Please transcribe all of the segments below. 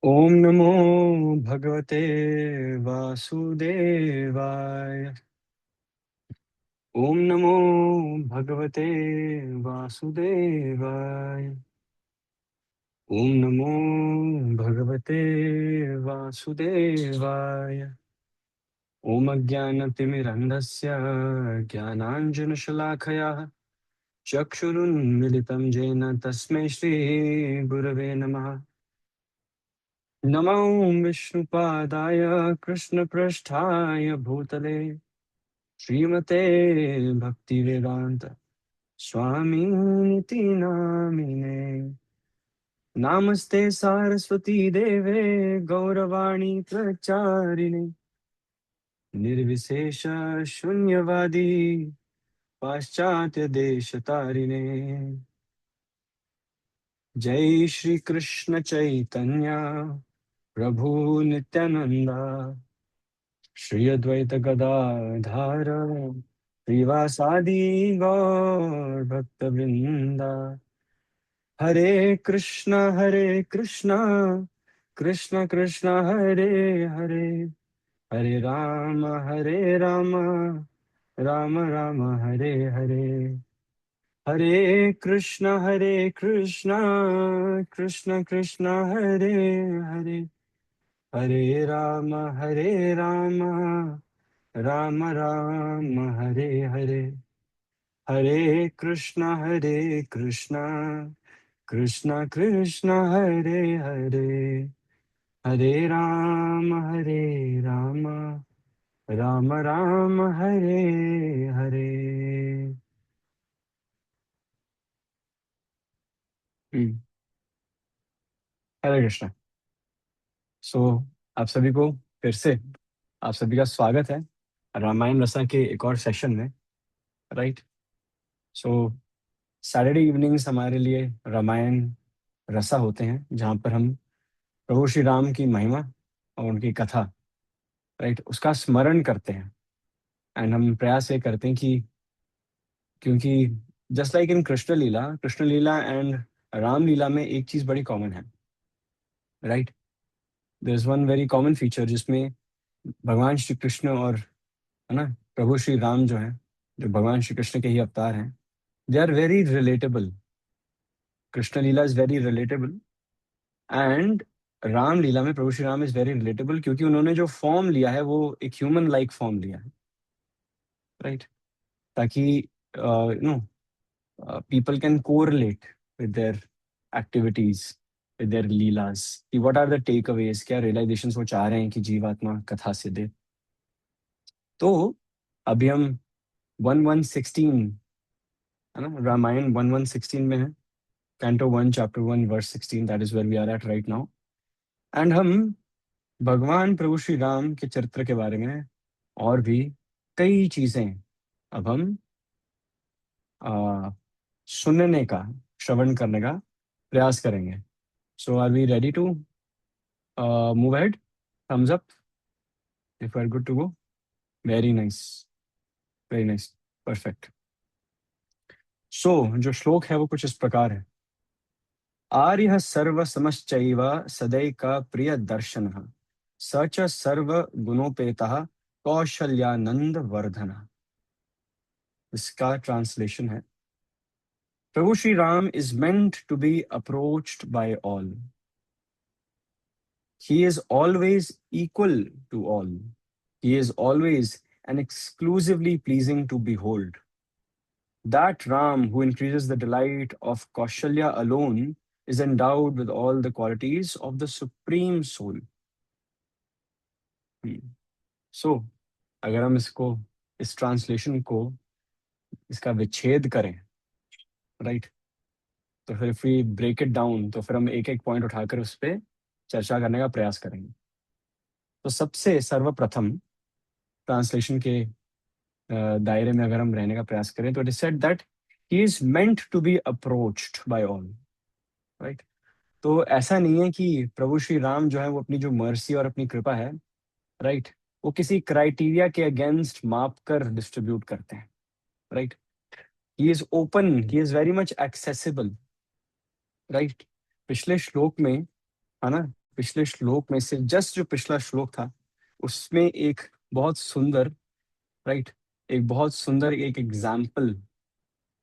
ओम नमो भगवते वासुदेवाय। ओम नमो भगवते वासुदेवाय। ओम नमो भगवते वासुदेवाय। ओम अज्ञानतिमिरन्धस्य ज्ञानाञ्जनशलाखया चक्षुरुन्मिलितं येन तस्मै श्रीगुरवे नमः। नमो विष्णुपादाय कृष्णपृष्ठाय भूतले श्रीमते भक्तिवेदांत स्वामीति नामिने। नामस्ते सारस्वती देवे गौरवाणी प्रचारिणे निर्विशेष शून्यवादी पाश्चात्य देश तारिणे। जय श्री कृष्ण चैतन्य प्रभु नित्यानंदा श्री अद्वैत गदाधर श्रीवासादि गौर भक्तवृंदा। हरे कृष्णा कृष्ण कृष्ण हरे हरे हरे राम राम राम हरे हरे। हरे कृष्णा कृष्ण कृष्ण हरे हरे हरे राम राम राम हरे हरे। हरे कृष्णा कृष्ण कृष्ण हरे हरे हरे राम राम राम हरे हरे। हम्म, हरे कृष्णा। सो आप सभी को फिर से आप सभी का स्वागत है रामायण रसा के एक और सेशन में। राइट। सो सैटरडे इवनिंग्स हमारे लिए रामायण रसा होते हैं जहाँ पर हम प्रभु श्री राम की महिमा और उनकी कथा, राइट, उसका स्मरण करते हैं। एंड हम प्रयास ये करते हैं कि क्योंकि just like in Krishna Leela and Ram Leela में एक चीज बड़ी कॉमन है। Right. There is one very common feature जिसमें भगवान श्री कृष्ण और, है ना, प्रभु श्री राम जो है, जो भगवान श्री कृष्ण के ही अवतार हैं, they are very relatable. Krishna Leela is very relatable and Ram Leela में प्रभु Shri Ram is very relatable क्योंकि उन्होंने जो फॉर्म लिया है वो एक ह्यूमन लाइक फॉर्म लिया है। राइट। ताकि you know people can correlate with their activities, with their leelas, कि what are the takeaways, क्या realizations वो चाह रहे हैं कि जीवात्मा कथा से दे। तो अभी हम 1116, है ना, रामायण 1116 में है। Canto 1 chapter 1 verse 16, that is where we are at right now. And हम भगवान प्रभु श्री राम के चरित्र के बारे में और भी कई चीजें अब हम आ, सुनने का, श्रवण करने का प्रयास करेंगे। So are we ready to move ahead? Thumbs up if we're good to go. Very nice, very nice, perfect. So जो श्लोक है वो कुछ इस प्रकार है। आर्य सर्व समश्चैव सदैका प्रिय दर्शन स च सर्व गुणोपेतः कौशल्यानंद वर्धन। इसका ट्रांसलेशन है, प्रभु Shri Ram is meant to be approached by all. He is always equal to all. He is always and exclusively pleasing to behold. That Ram who increases the delight of Kaushalya alone is endowed with all the qualities of the Supreme Soul. So, अगर हम इसको, इस translation को, इसका विच्छेद करें, right, तो फिर if we break it down तो फिर हम एक एक पॉइंट उठाकर उस पर चर्चा करने का प्रयास करेंगे। तो सबसे सर्वप्रथम ट्रांसलेशन के दायरे में अगर हम रहने का प्रयास करें तो it is said that he is meant to be approached by all. Right. तो ऐसा नहीं है कि प्रभु श्री राम जो है वो अपनी जो मर्सी और अपनी कृपा है, राइट, वो किसी क्राइटेरिया के अगेंस्ट माप कर डिस्ट्रीब्यूट करते हैं। Right. He is open, he is very much accessible. Right. पिछले श्लोक में, है ना, पिछले श्लोक में से जस्ट जो पिछला श्लोक था उसमें एक बहुत सुंदर, राइट, एक बहुत सुंदर एक एग्जाम्पल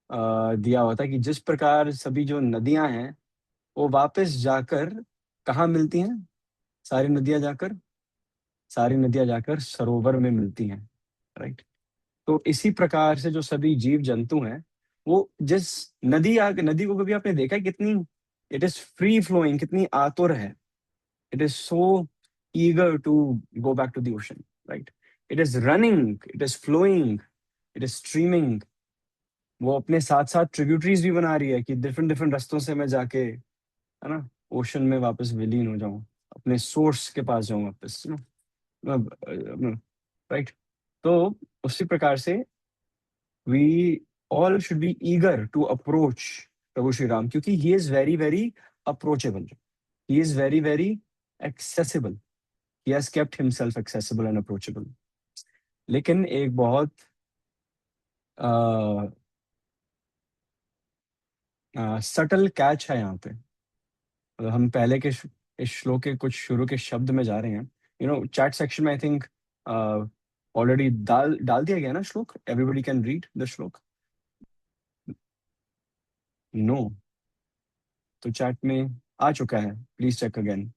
दिया हुआ था कि जिस प्रकार सभी जो नदियां हैं वो वापस जाकर कहाँ मिलती हैं। सारी नदियां जाकर सारी नदियां जाकर सरोवर में मिलती हैं, राइट। तो इसी प्रकार से जो सभी जीव जंतु हैं वो जिस नदी को कभी आपने देखा है कितनी इट इज फ्री फ्लोइंग, कितनी आतुर है। It is so eager to go back to the ocean, right. It is running, it is flowing, it is streaming. वो अपने साथ साथ ट्रिब्यूटरीज भी बना रही है कि डिफरेंट डिफरेंट रास्तों से मैं जाके, है ना, ओशन में वापस विलीन हो जाऊं, अपने सोर्स के पास जाऊं वापस, राइट। तो उसी प्रकार से we all should be eager to approach प्रभु श्री राम, क्योंकि he is very very approachable, he is very very accessible, he has kept himself accessible and approachable. लेकिन एक बहुत सटल कैच है यहाँ पे। हम पहले के इस श्लोक के कुछ शुरू के शब्द में जा रहे हैं। चैट सेक्शन में आई थिंक ऑलरेडी डाल डाल दिया गया ना श्लोक, एवरीबडी कैन रीड द श्लोक। नो, तो चैट में आ चुका है, प्लीज चेक अगेन,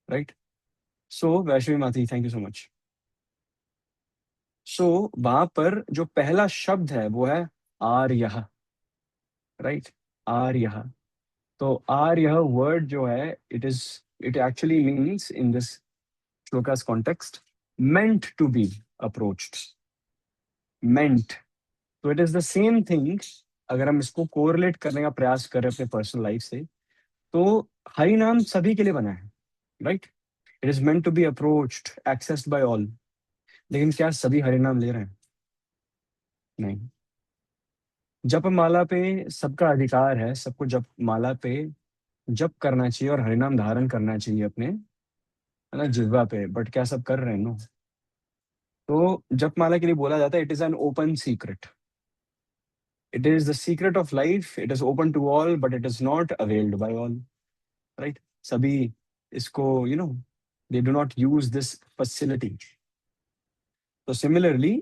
राइट। सो वैष्णवी माती, थैंक यू सो मच। सो वहां पर जो पहला शब्द है वो है आर्यः, राइट, आर्यः। तो आर्यः वर्ड जो है it actually means in this श्लोका's context meant to be approached, meant। तो it is the same thing. अगर हम इसको कोरिलेट करने का प्रयास करें अपने पर्सनल लाइफ से, तो हरि नाम सभी के लिए बना है, right. It is meant to be approached, accessed by all. लेकिन क्या सभी हरि नाम ले रहे हैं? नहीं। जप माला पे सबका अधिकार है, सबको जप माला पे जप करना चाहिए और हरिनाम धारण करना चाहिए अपने, है ना, जिह्वा पे। बट क्या सब कर रहे हैं? नो। तो जप माला के लिए बोला जाता है it is an open secret, it is the secret of life, it is open to all but it is not availed by all, right. सभी इसको they do not use this facility. तो सिमिलरली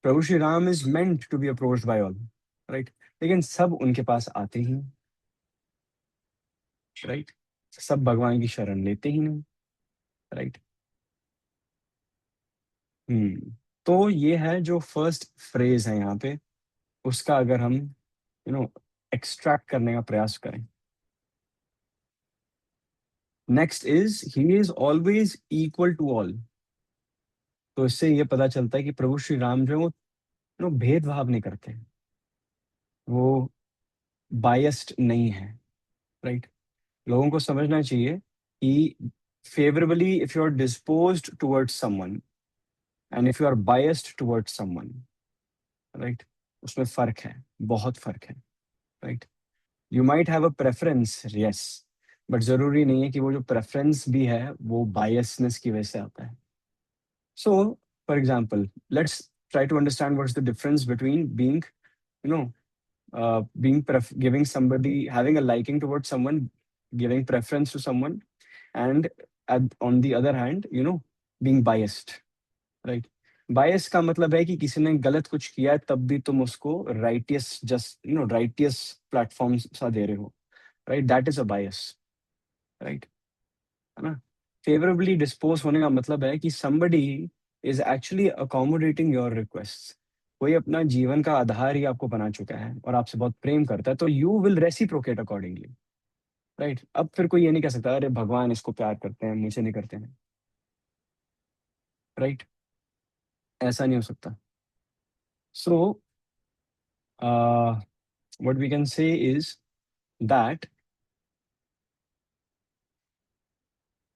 प्रभु Shri Ram is meant to be approached by all, right. लेकिन सब उनके पास आते ही नहीं, right. सब भगवान की शरण लेते ही नहीं, राइट। तो ये है जो फर्स्ट फ्रेज है यहाँ पे, उसका अगर हम एक्सट्रैक्ट करने का प्रयास करें। Next is he is always equal to all. तो इससे ये पता चलता है कि प्रभु श्री राम जो है वो भेदभाव नहीं करते, वो बायस्ड नहीं है, राइट। लोगों को समझना चाहिए कि favourably if you are disposed towards someone and if you are biased towards someone, right, उसमें फर्क है, बहुत फर्क है, right. You might have a preference, yes, but जरूरी नहीं है कि वो जो प्रेफरेंस भी है वो बायसनेस की वजह से आता है। So, for example, let's try to understand what's the difference between being, you know, giving somebody, having a liking towards someone, giving preference to someone, and on the other hand, being biased, right? बायस का मतलब है कि किसी ने गलत कुछ किया है तब भी तुम उसको राइटियस, जस्ट राइटियस प्लेटफॉर्म सा दे रहे हो, right. That is a bias, right, है ना। फेवरेबली डिस्पोज होने का मतलब है कि somebody is actually accommodating your request. कोई अपना जीवन का आधार ही आपको बना चुका है और आपसे बहुत प्रेम करता है, तो you will reciprocate accordingly, right. अब फिर कोई ये नहीं कह सकता अरे भगवान इसको प्यार करते हैं मुझे नहीं करते हैं, राइट। ऐसा नहीं हो सकता। So what we can say is that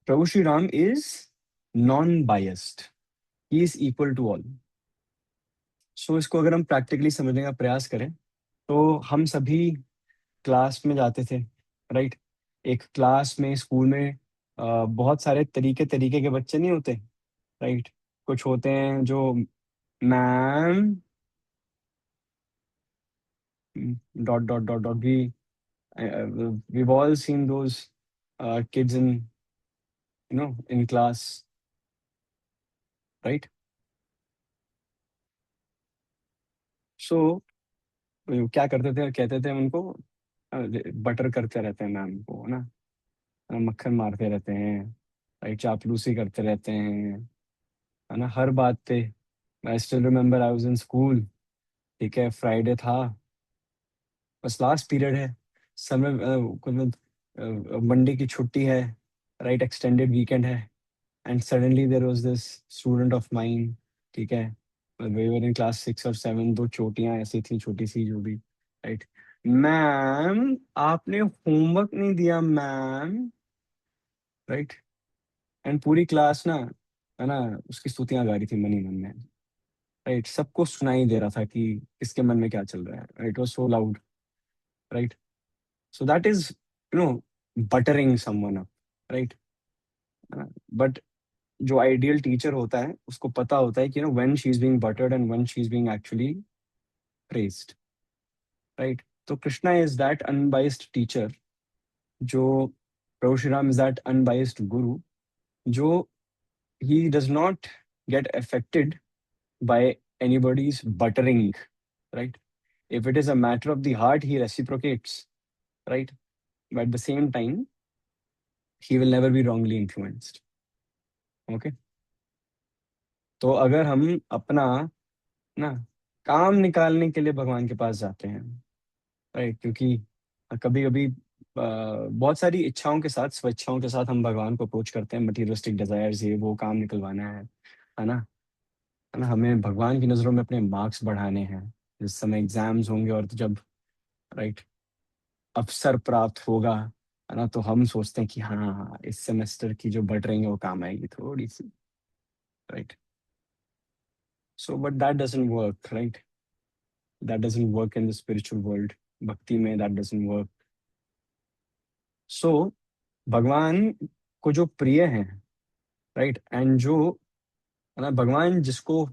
प्रभु Shri Ram is non biased, he is equal to all. So इसको अगर हम प्रैक्टिकली समझने का प्रयास करें, तो हम सभी क्लास में जाते थे, राइट। एक क्लास में, स्कूल में बहुत सारे तरीके तरीके के बच्चे नहीं होते, राइट। कुछ होते हैं जो ma'am dot dot dot dot, we we all seen those kids in in class, right? So क्या करते थे, कहते थे उनको, बटर करते रहते हैं मैम को, है ना, मक्खन मारते रहते हैं, राइट, चापलूसी करते रहते हैं, है ना, हर बात पे। I still remember I was in school, ठीक है, फ्राइडे था, बस लास्ट पीरियड है, समय, मतलब मंडे की छुट्टी है, राइट, एक्सटेंडेड वीकेंड है, and suddenly there was this student of mine, ठीक है, वी वर इन क्लास 6 और 7, दो चोटियां ऐसी थी छोटी सी जो भी, राइट, मैम आपने होमवर्क नहीं दिया मैम, राइट, एंड पूरी क्लास ना, है ना, उसकी स्तुतियां गा रही थी मनी मन में, राइट, सबको सुनाई दे रहा था कि इसके मन में क्या चल रहा है, it was so loud, right, so that is, buttering someone up, right, but जो आइडियल टीचर होता है उसको पता होता है कि when she is being buttered and when she is being actually praised, right. तो Krishna is that unbiased teacher, जो प्रभु Shri Ram is that unbiased guru, जो he does not get affected by anybody's buttering, right? If it is a matter of the heart, he reciprocates, right? But at the same time, he will never be wrongly influenced. Okay? तो अगर हम अपना ना काम निकालने के लिए भगवान के पास जाते हैं, राइट, क्योंकि कभी कभी बहुत सारी इच्छाओं के साथ, स्वेच्छाओं के साथ हम भगवान को अप्रोच करते हैं, मटीरियलिस्टिक डिजायर्स, ये वो काम निकलवाना है ना, है ना, हमें भगवान की नजरों में अपने मार्क्स बढ़ाने हैं, जिस समय एग्जाम्स होंगे और जब, राइट, अवसर प्राप्त होगा, है ना, तो हम सोचते हैं कि हाँ हाँ, इस सेमेस्टर की जो बढ़ रही है वो काम आएगी थोड़ी सी, right. So but that doesn't work, right, that doesn't work in the spiritual world, भक्ति में दैट डजंट वर्क। सो भगवान को जो प्रिय है, राइट, एंड जो, है ना, भगवान जिसको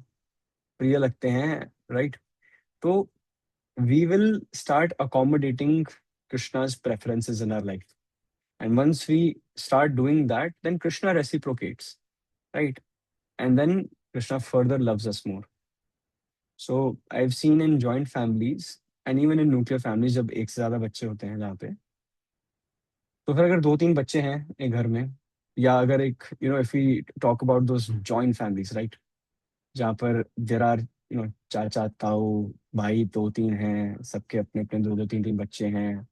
प्रिय लगते हैं, राइट, तो we will start accommodating Krishna's preferences in our life. And once we start doing that, then Krishna reciprocates, right? And then Krishna further loves us more. So I've seen in joint families and even in nuclear families, जब एक से ज्यादा बच्चे होते हैं जहाँ पे, तो फिर अगर दो तीन बच्चे हैं एक घर में, या अगर एक, if we talk about those joint families, right, जहाँ पर देर आर, चाचा ताऊ भाई दो तीन हैं, सबके अपने अपने दो दो तीन तीन बच्चे हैं,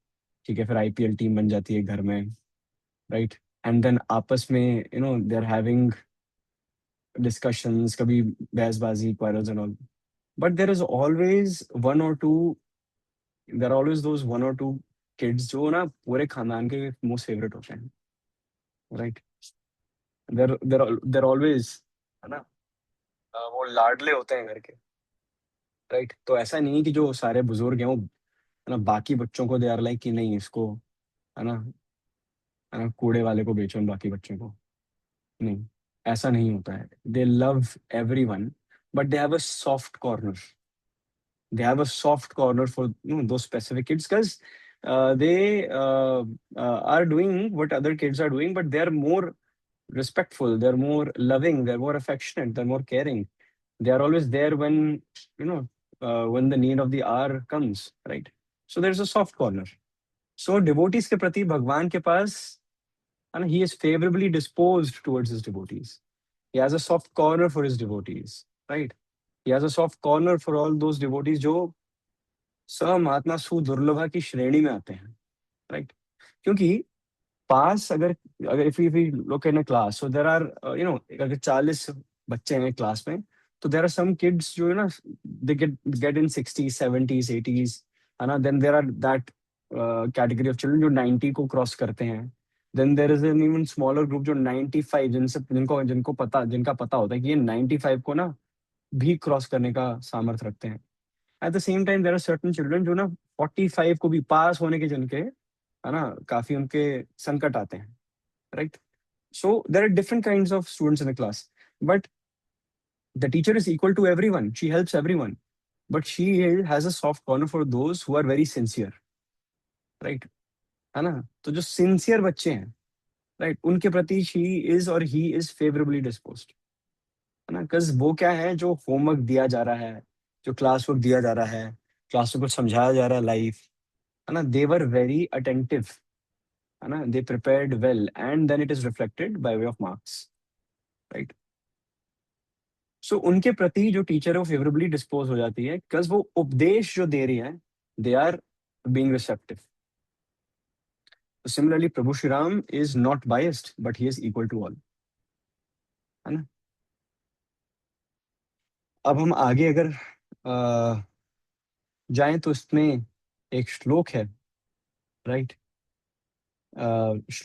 ठीक है, फिर आईपीएल टीम बन जाती है घर में, राइट, एंड देन आपस में दे आर हैविंग डिस्कशंस, कभी बहसबाजी, quarrels and all, but there are always those one और टू किड्स जो ना पूरे खानदान के मोस्ट फेवरेट होते हैं, राइट, देर ऑलवेज, है ना, वो लाडले होते हैं घर के, राइट, तो ऐसा नहीं है कि जो सारे बुजुर्ग हैं वो, है ना, बाकी बच्चों को दे आर लाइक कि नहीं इसको, है ना, कूड़े वाले को बेचो बाकी बच्चों को, नहीं, ऐसा नहीं होता है, दे love everyone, but they have a soft corner for those specific kids, because they are doing what other kids are doing, but they're more respectful, they're more loving, they're more affectionate, they're more caring, they are always there when the need of the hour comes, right? So there's a soft corner. So devotees के प्रति भगवान के पास, and he is favorably disposed towards his devotees. He has a soft corner for his devotees, right? He has a soft corner for all those devotees जो समात्मा सुदुर्लभा की श्रेणी में आते हैं, राइट, क्योंकि पास अगर अगर if we look in a class, so there are, अगर 40 बच्चे हैं क्लास में, तो देयर आर सम किड्स जो है ना, they get in 60s 70s 80s, है ना, then there are that category of children जो 90 को क्रॉस करते हैं, then there is an even smaller group जो 95, जिनका पता होता है कि ये 95 को ना भी क्रॉस करने का सामर्थ्य रखते हैं। At the same time there are certain children जो ना 45 को भी पास होने के जिनके, है ना, काफी उनके संकट आते हैं, right. So there are different kinds of students in the class, but the teacher is equal to everyone, she helps everyone, but she has a soft corner for those who are very sincere, right, है ना। तो जो sincere बच्चे हैं, right, उनके प्रति she is और he is favourably disposed, है ना, बिकॉज वो क्या है, जो होमवर्क दिया जा रहा है, जो क्लास वर्क दिया जा रहा है, क्लास में कुछ समझाया जा रहा है लाइव, है ना, दे वर वेरी अटेंटिव, है ना, they prepared well and then it is reflected by way of marks, right. So उनके प्रति जो टीचर है वो फेवरेबली डिस्पोज हो जाती है, बिकॉज वो उपदेश जो दे रही है, they are being receptive. Similarly प्रभु Shri Ram is not biased but he is equal to all, है ना। अब हम आगे अगर जाएं तो इसमें एक श्लोक है, राइट।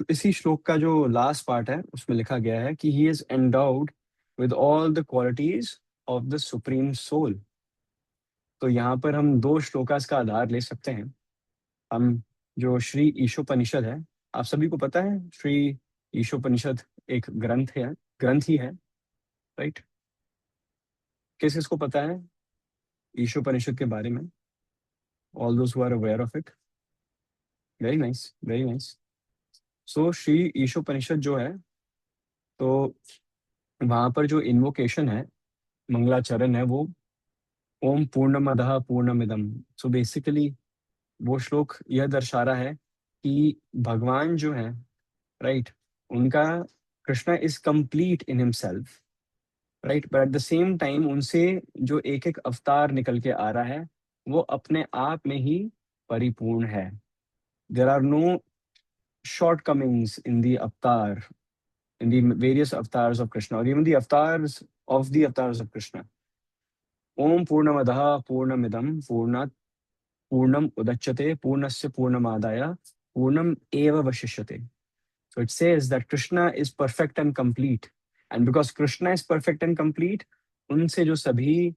इसी श्लोक का जो लास्ट पार्ट है उसमें लिखा गया है कि he is endowed with all the qualities of the supreme soul. तो यहाँ पर हम दो श्लोकास का आधार ले सकते हैं। हम जो श्री ईशोपनिषद है, आप सभी को पता है श्री ईशोपनिषद एक ग्रंथ ही है, राइट। किस किसको पता है ईशोपनिषद के बारे में? All those who are aware of it. Very nice, very nice. So Shri Ishopanishad जो है, तो वहां पर जो इन्वोकेशन है, मंगलाचरण है, वो ओम पूर्णमदः पूर्णमिदम। सो बेसिकली वो श्लोक यह दर्शा रहा है कि भगवान जो है, राइट, उनका, Krishna is complete in himself, right, but at the same time उनसे जो एक एक अवतार निकल के आ रहा है वो अपने आप में ही परिपूर्ण है। There are no shortcomings in the avatar, in the various avatars of Krishna, or even the avatars of Krishna. Om Purnamadaha Purnamidam Purnat Purnam Udachyate Purnasya Purnamadaya Purnam Eva Vashishyate. So it says that Krishna is perfect and complete. And because Krishna is perfect and complete, उनसे जो सभी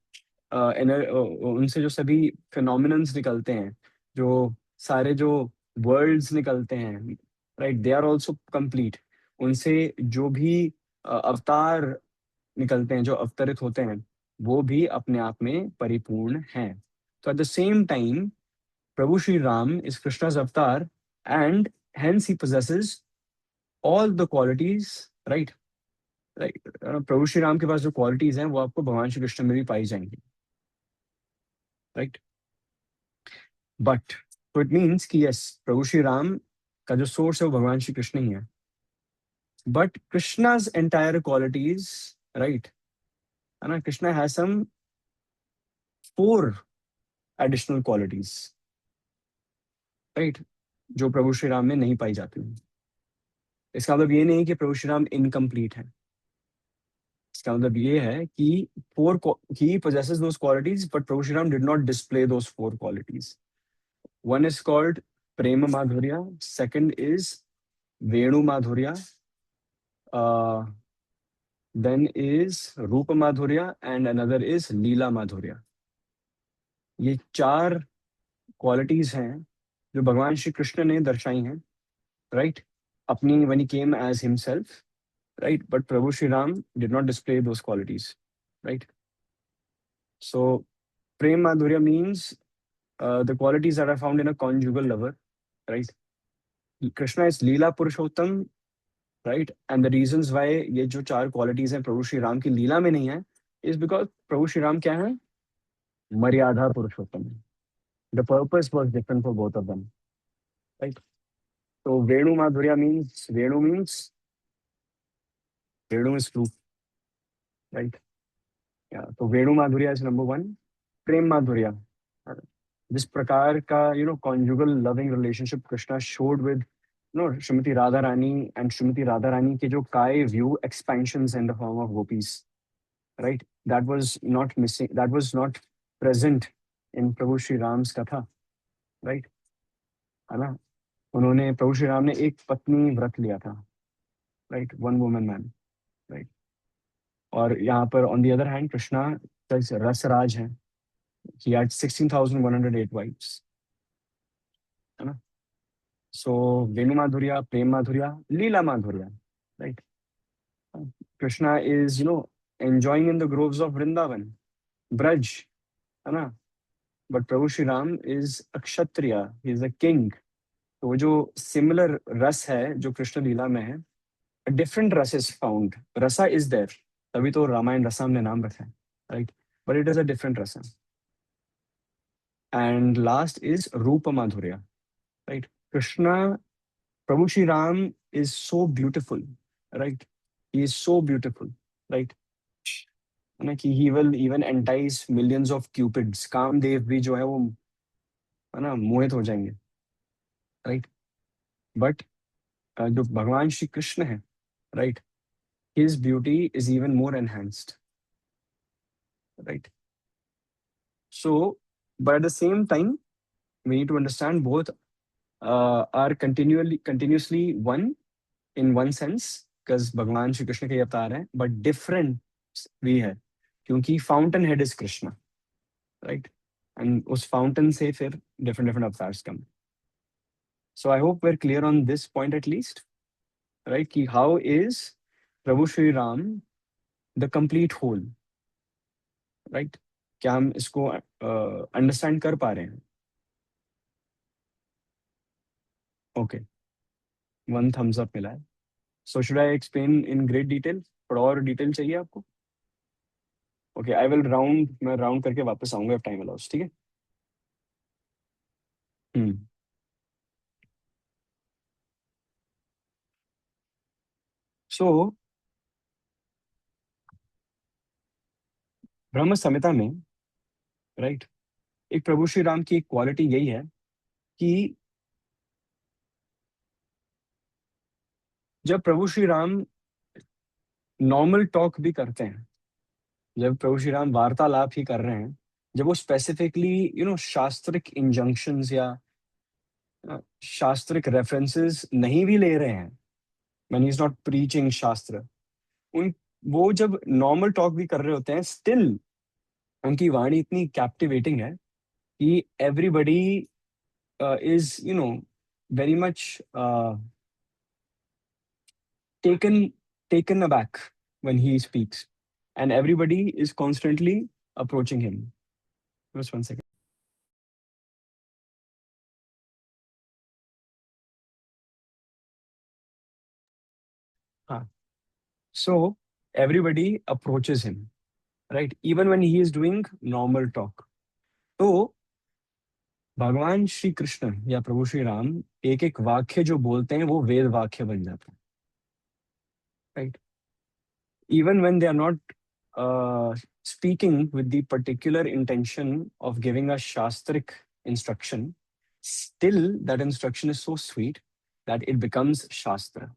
उनसे जो सभी phenomenons निकलते हैं, जो सारे जो वर्ल्ड्स निकलते हैं, right, they are also complete. उनसे जो भी अवतार निकलते हैं, जो अवतरित होते हैं, वो भी अपने आप में परिपूर्ण हैं। तो एट द सेम टाइम प्रभु श्री राम इज कृष्णा's avatar and hence he possesses all the qualities, right, right. प्रभु श्री राम के पास जो क्वालिटीज हैं वो आपको भगवान श्री कृष्ण में भी पाई जाएंगी, राइट। बट तो इट मीन्स कि यस, प्रभु श्री राम का जो सोर्स है वो भगवान श्री कृष्ण ही है, but Krishna's entire qualities, right, है ना, Krishna has some 4 additional qualities, right, जो प्रभु श्री राम में नहीं पाई जाती हैं। इसका मतलब ये नहीं कि प्रभु श्री राम इनकम्प्लीट है। इसका मतलब ये है कि 4 he possesses those qualities but Prabhu Shri Ram did not display those 4 qualities. One is called Prema Madhurya, second is Venu Madhurya, uh, then is Rupa Madhurya and another is Leela Madhurya. ये 4 qualities हैं जो भगवान श्री कृष्ण ने दर्शाई हैं, right, अपनी when he came as himself, right, but Prabhu Shri Ram did not display those qualities, right. So Prem Madhurya means the qualities that are found in a conjugal lover, right. Krishna is Leela Purushottam, right, and the reasons why ये जो 4 qualities हैं प्रभु श्री राम की लीला में नहीं है is because प्रभु श्री राम क्या है, मर्यादा पुरुषोत्तम है। The purpose was different for both of them, right. So Venu Madhurya means Venu is flute, right. Yeah, तो वेणु माधुर्य इज नंबर 1। प्रेम माधुर्य, जिस प्रकार का conjugal loving relationship Krishna showed with Shrimati Radha Rani, and Shrimati Radha Rani के जो काय व्यू expansions in the form of gopis, right, that was not present in प्रभु श्री राम्स कथा, राइट, है ना। उन्होंने, प्रभु श्री राम ने एक पत्नी व्रत लिया था, right, one woman man, right. और यहाँ पर on the other hand Krishna रसराज है, he had 16,108 wives, है ना। सो वेणु माधुर्य, प्रेम माधुर्य, लीला माधुर्य, right. Krishna is enjoying in the groves of Vrindavan, Braj, है ना, but Prabhu Shri Ram is a Kshatriya, he is a king. तो वो जो सिमिलर रस है जो कृष्ण लीला में है, डिफरेंट रस is found, rasa is there, तभी तो रामायण रसा हमने नाम रखा है, right, but it is a different rasa. And last is रूप माधुर्य, राइट. कृष्णा, प्रभु Shri Ram is so beautiful, right, he is so beautiful, right, है ना, कि he will even entice millions of cupids, Kamdev भी जो है वो, है ना, मोहित हो जाएंगे, राइट. बट जो भगवान श्री कृष्ण है, right, his beauty is even more enhanced, right. So but at the same time we need to understand both are continuously one in one sense, because भगवान श्री कृष्ण के ये अवतार हैं, बट डिफरेंट भी है, क्योंकि fountain head is Krishna, right, and उस fountain से फिर different different avatars come. So I hope we are clear on this point at least, right, कि हाउ इज प्रभु Shri Ram the complete whole, right. क्या हम इसको अंडरस्टैंड कर पा रहे हैं? ओके, वन थम्स अप मिला है. So should I explain in great detail? थोड़ा और डिटेल चाहिए आपको? ओके, आई विल राउंड, मैं राउंड करके वापस आऊंगा इफ टाइम अलाउस, ठीक है. हम्म. सो ब्रह्म संहिता में, राइट, एक प्रभु श्री राम की एक क्वालिटी यही है कि जब प्रभु श्री राम नॉर्मल टॉक भी करते हैं, जब प्रभु श्री राम वार्तालाप ही कर रहे हैं, जब वो स्पेसिफिकली शास्त्रिक इंजंक्शंस या शास्त्रिक रेफरेंसेस नहीं भी ले रहे हैं, when he is not preaching शास्त्र, उन वो जब नॉर्मल टॉक भी कर रहे होते हैं, स्टिल उनकी वाणी इतनी कैप्टिवेटिंग है कि everybody is very much taken taken aback when he speaks, and everybody is constantly approaching him. Just one second. Huh. So everybody approaches him, right, even when he is doing normal talk. तो भगवान श्री कृष्ण या प्रभु श्री राम एक एक वाक्य जो बोलते हैं वो वेद वाक्य बन जाता है, right. Even when they are not speaking with the particular intention of giving a shastric instruction, still that instruction is so sweet that it becomes shastra.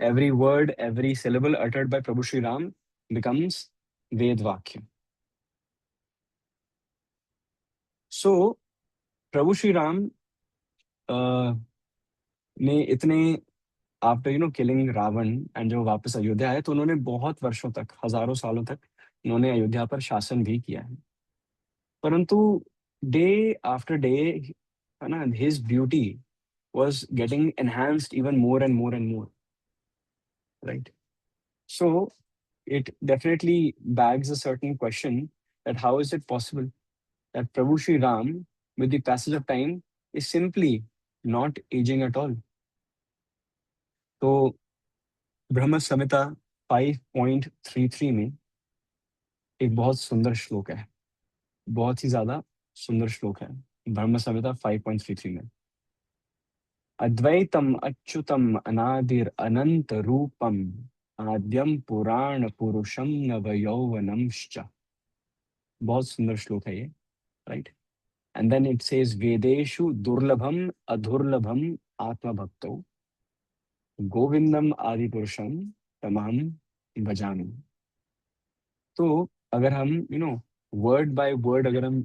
Every word, every syllable uttered by Prabhu Shri Ram becomes Ved Vakya. So, Prabhu Shri Ram ने इतने after killing Ravan and जो वापस अयोध्या आए, तो उन्होंने बहुत वर्षों तक, हजारों सालों तक उन्होंने अयोध्या पर शासन भी किया है. परंतु डे आफ्टर डे, है ना, his beauty was getting enhanced even more and more and more, right? So it definitely bags a certain question that how is it possible that Prabhu Shri Ram, with the passage of time, is simply not aging at all? तो ब्रह्म संहिता 5.33 में एक बहुत सुंदर श्लोक है, बहुत ही ज्यादा सुंदर श्लोक है. ब्रह्म संहिता 5.33 में, अद्वैतम अच्युतम अनादिर अनंत रूपम आद्यम पुराण पुरुषम नव यौवनमश्च. बहुत सुंदर श्लोक है ये, right. And then it says वेदेषु दुर्लभम अधुर्लभम आत्मभक्तो गोविंदम आदि पुरुषम तमहम भजामि. तो अगर हम वर्ड बाय वर्ड अगर हम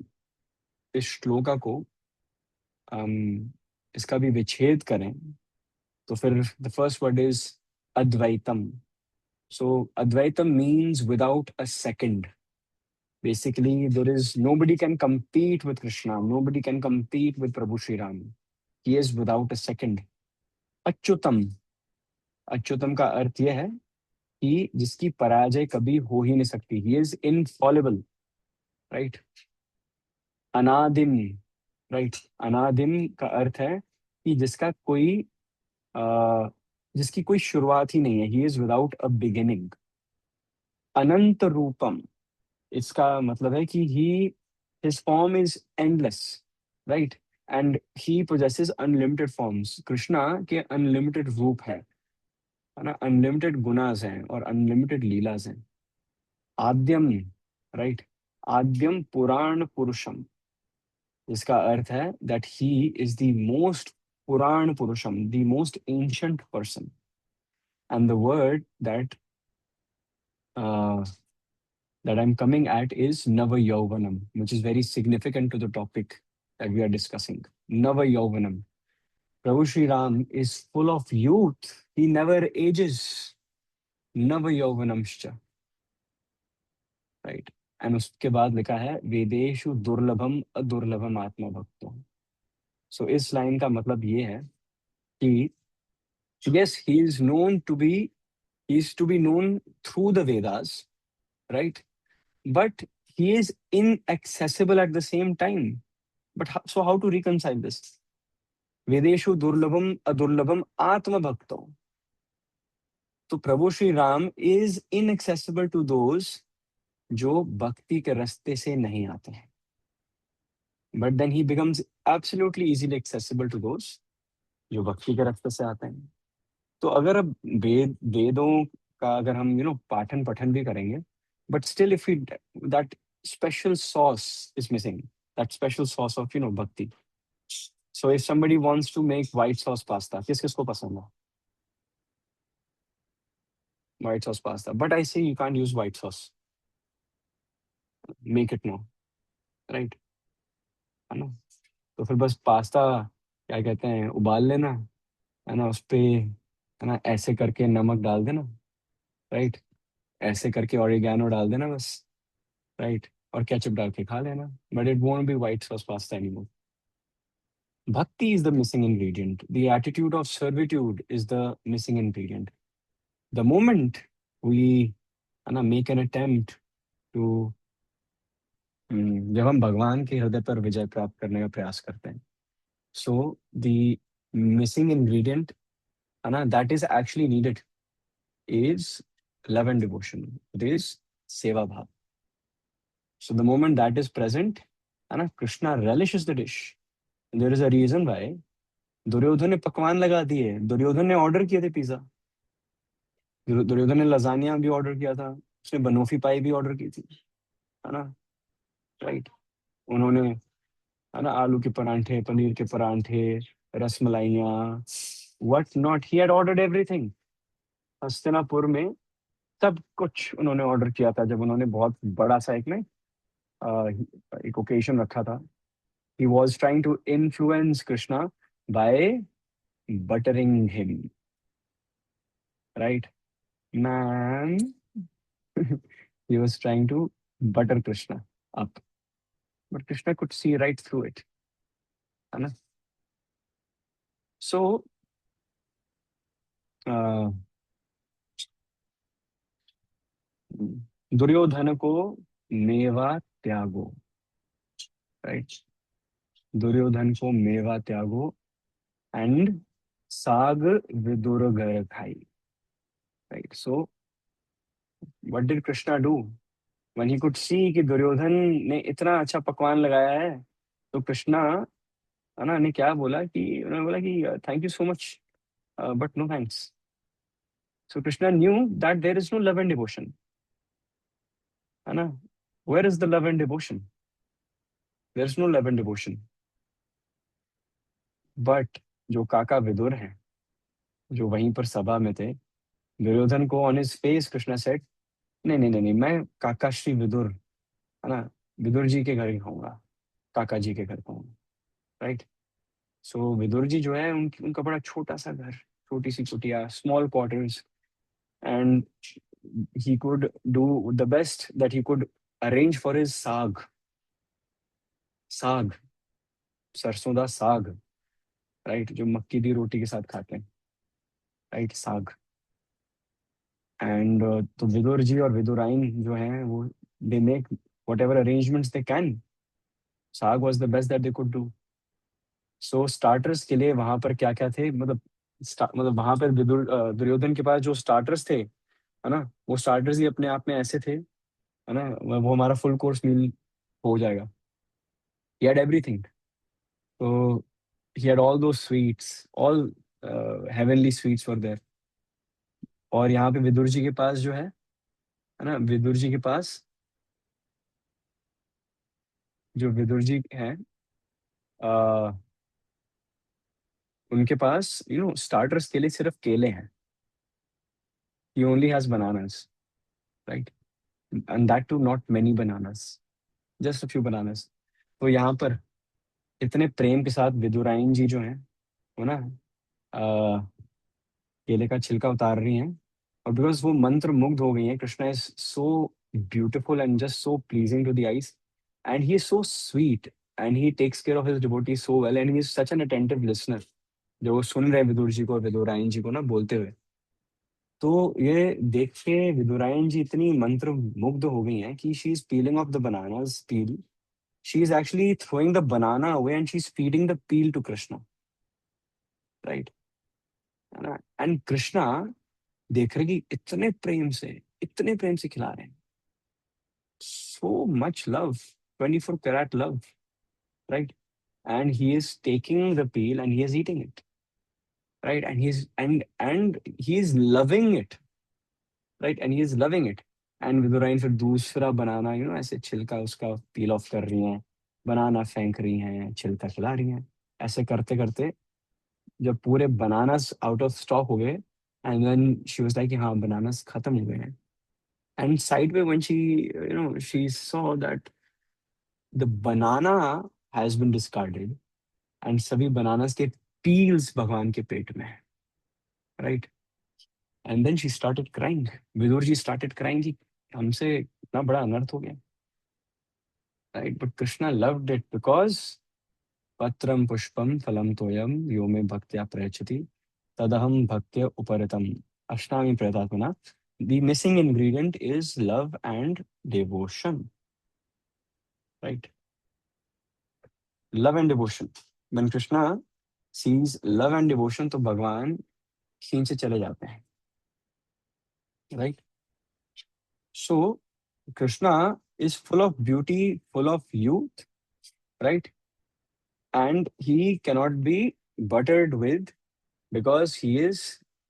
इस श्लोका को इसका भी विच्छेद करें, तो फिर द फर्स्ट वर्ड इज अद्वैतम. So Advaitam means without a second. Basically, there is nobody can compete with Krishna. Nobody can compete with Prabhu Shri Ram. He is without a second. Achyutam. Achyutam का अर्थ यह है कि जिसकी पराजय कभी हो ही नहीं सकती. He is infallible, right? अनादिम, right? अनादिम का अर्थ है कि जिसका कोई जिसकी कोई शुरुआत ही नहीं है, he is without a beginning. अनंत रूपम, इसका मतलब है कि he, his form is endless, right, and he possesses unlimited forms. Krishna के अनलिमिटेड रूप है ना, अनलिमिटेड गुनाज हैं और अनलिमिटेड लीलाज हैं। आद्यम, राइट, आद्यम पुराण पुरुषम, जिसका अर्थ है that he is the most पुराण पुरुषम, the most ancient person. And the word that I'm coming at is Nava Yauvanam, which is very significant to the topic that we are discussing. Nava Yauvanam. Prabhu Sri Ram is full of youth. He never ages. Nava Yauvanamscha. Right. And उसके बाद लिखा है वेदेशु दुर्लभम अदुर्लभम आत्मा भक्तो। सो इस line का मतलब ये है कि yes, he is to be known through the Vedas, right? But he is inaccessible at the same time. But so how to reconcile this? Vedeshu durlabham adurlabham atma bhakto. तो प्रभु Shri Ram is inaccessible to those जो भक्ति के रास्ते से नहीं आते हैं, but then he becomes absolutely easily accessible to those जो भक्ति के रास्ते से आते हैं। तो अगर अब वेदों का अगर हम पाठन पठन भी करेंगे, but still if that special sauce is missing, that special sauce of bhakti. So if somebody wants to make white sauce pasta, किस किस को पसंद है white sauce pasta? But I say you can't use white sauce, make it no, right? है ना? तो फिर बस पास्ता क्या कहते हैं उबाल लेना, है ना, उस पे है ना ऐसे करके नमक डाल देना, राइट, ऐसे करके ऑरिगेनो डाल देना बस, राइट, और केचप डाल के खा लेना, but it won't be white sauce pasta anymore. Bhakti is the missing ingredient. The attitude of servitude is the missing ingredient. The moment we make an attempt to जब हम भगवान के हृदय पर विजय प्राप्त करने का प्रयास करते हैं, सो द मिसिंग इंग्रेडिएंट है ना that is actually needed is love and devotion, it is सेवा भाव। So the moment that is present है ना, Krishna relishes the dish. There is a reason why Duryodhan ने पकवान लगा दिए, दुर्योधन ने ऑर्डर किए थे पिज्जा, दुर्योधन ने लजानिया भी ऑर्डर किया था, उसने बनोफी पाई भी ऑर्डर की थी, है ना, राइट। उन्होंने है ना आलू के परांठे, पनीर के परांठे, रसमलाइयाँ, what not, he had ordered everything. Hastinapur में सब कुछ उन्होंने ऑर्डर किया था जब उन्होंने बहुत बड़ा सा एक ओकेशन रखा था। He was trying to influence Krishna by buttering him, right man. he was trying to butter Krishna up, but Krishna could see right through it, है ना। So uh, दुर्योधन को मेवा त्यागो, राइट, दुर्योधन को मेवा त्यागो एंड साग विदुर घर खाई, right. So what did Krishna do when he could see कि दुर्योधन ने इतना अच्छा पकवान लगाया है? तो कृष्णा है ना ने क्या बोला कि उन्होंने बोला कि thank you so much but no thanks. So Krishna knew that there is no love and devotion, है ना। Where is the love and devotion? There is no love and devotion. But जो काका विदुर हैं, जो वहीं पर सभा में थे, दुर्योधन को on his face Krishna said, नहीं नहीं नहीं नहीं, मैं काका श्री विदुर, है ना, विदुर जी के घर ही खाऊंगा, काका जी के घर खाऊंगा, राइट। सो विदुर जी जो है उनका बड़ा छोटा सा घर, छोटी सी कुटिया, small quarters, and he could do the best that he could arrange for his साग, सरसों दा साग, राइट, जो मक्की दी रोटी के साथ खाते हैं, राइट, साग। एंड तो विदुर जी और विदुराइन जो हैं वो they make whatever arrangements they can. Saag was the best that they could do. So starters के लिए वहां पर क्या क्या थे, मतलब मतलब वहां पर दुर्योधन के पास जो स्टार्टर्स थे, है ना, वो स्टार्टर्स ही अपने आप में ऐसे थे, है ना, वो हमारा फुल कोर्स मील हो जाएगा। He had everything. तो he had all those sweets, all heavenly sweets were there. और यहाँ पे विदुर जी के पास जो है ना, विदुर जी के पास, जो विदुर जी हैं, अ, उनके पास स्टार्टर्स के लिए सिर्फ केले हैं। He only has bananas, right, and that too not many bananas, just a few bananas. तो यहाँ पर इतने प्रेम के साथ विदुराइन जी जो हैं, वो ना केले का छिलका उतार रही हैं। और बिकॉज वो मंत्र मुग्ध हो गई हैं, Krishna is so beautiful and just so pleasing to the eyes, and he is so sweet, and he takes care of his devotee so well, and he is such an attentive listener. जो वो सुन रहे हैं विदुर जी को और विदुरायन जी को ना बोलते हुए, तो ये देख के विदुरायन जी इतनी मंत्र मुग्ध हो गई हैं कि she is piling of the bananas peel, she is actually throwing the banana away and she's feeding the peel to Krishna, right? है ना, एंड कृष्णा देख रहे कि इतने प्रेम से खिला रहे हैं, so much love, 24 karat love, right? And he is taking the peel and he is eating it, right? And he is loving it, right? And he is loving it. And विदुराइन फिर दूसरा बनाना ऐसे छिलका उसका पील ऑफ कर रही हैं, बनाना फेंक रही हैं, छिलका खिला रही हैं। ऐसे करते करते जब पूरे बनानास आउट ऑफ स्टॉक हो गए, and then she was like हाँ बनानास खत्म हो गए हैं। एंड साइड में when she saw that the banana has been discarded, and सभी बनानास के पील्स भगवान के पेट में है, right? And then she started crying, Vidur ji started crying कि हमसे इतना बड़ा अनर्थ हो गया, right? But Krishna loved it because पत्रम पुष्पम फलम तोयम यो मे भक्त्या प्रयच्छति तदहम भक्त्या उपरतम अष्टामी प्रयतात्मना। The missing ingredient is love and devotion, right? Love and devotion. When Krishna sees love and devotion, तो भगवान खींचे चले जाते हैं, right? So Krishna is full of beauty, full of youth, right? And he cannot be buttered with because he is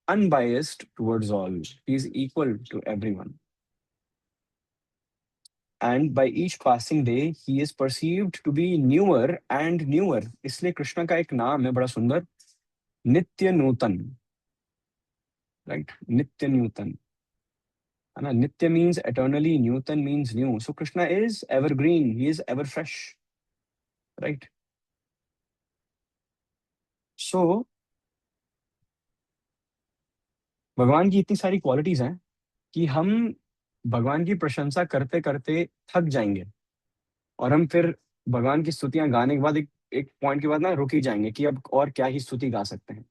unbiased towards all. He is equal to everyone. And by each passing day, he is perceived to be newer and newer. इसलिए कृष्ण का एक नाम है बड़ा सुंदर, नित्य नूतन, right? नित्य नूतन, है ना? नित्य means eternally, Nutan means new. So Krishna is evergreen, he is ever fresh, right? So भगवान की इतनी सारी क्वालिटीज हैं कि हम भगवान की प्रशंसा करते करते थक जाएंगे, और हम फिर भगवान की स्तुतियां गाने के बाद एक एक पॉइंट के बाद ना रुक ही जाएंगे कि अब और क्या ही स्तुति गा सकते हैं।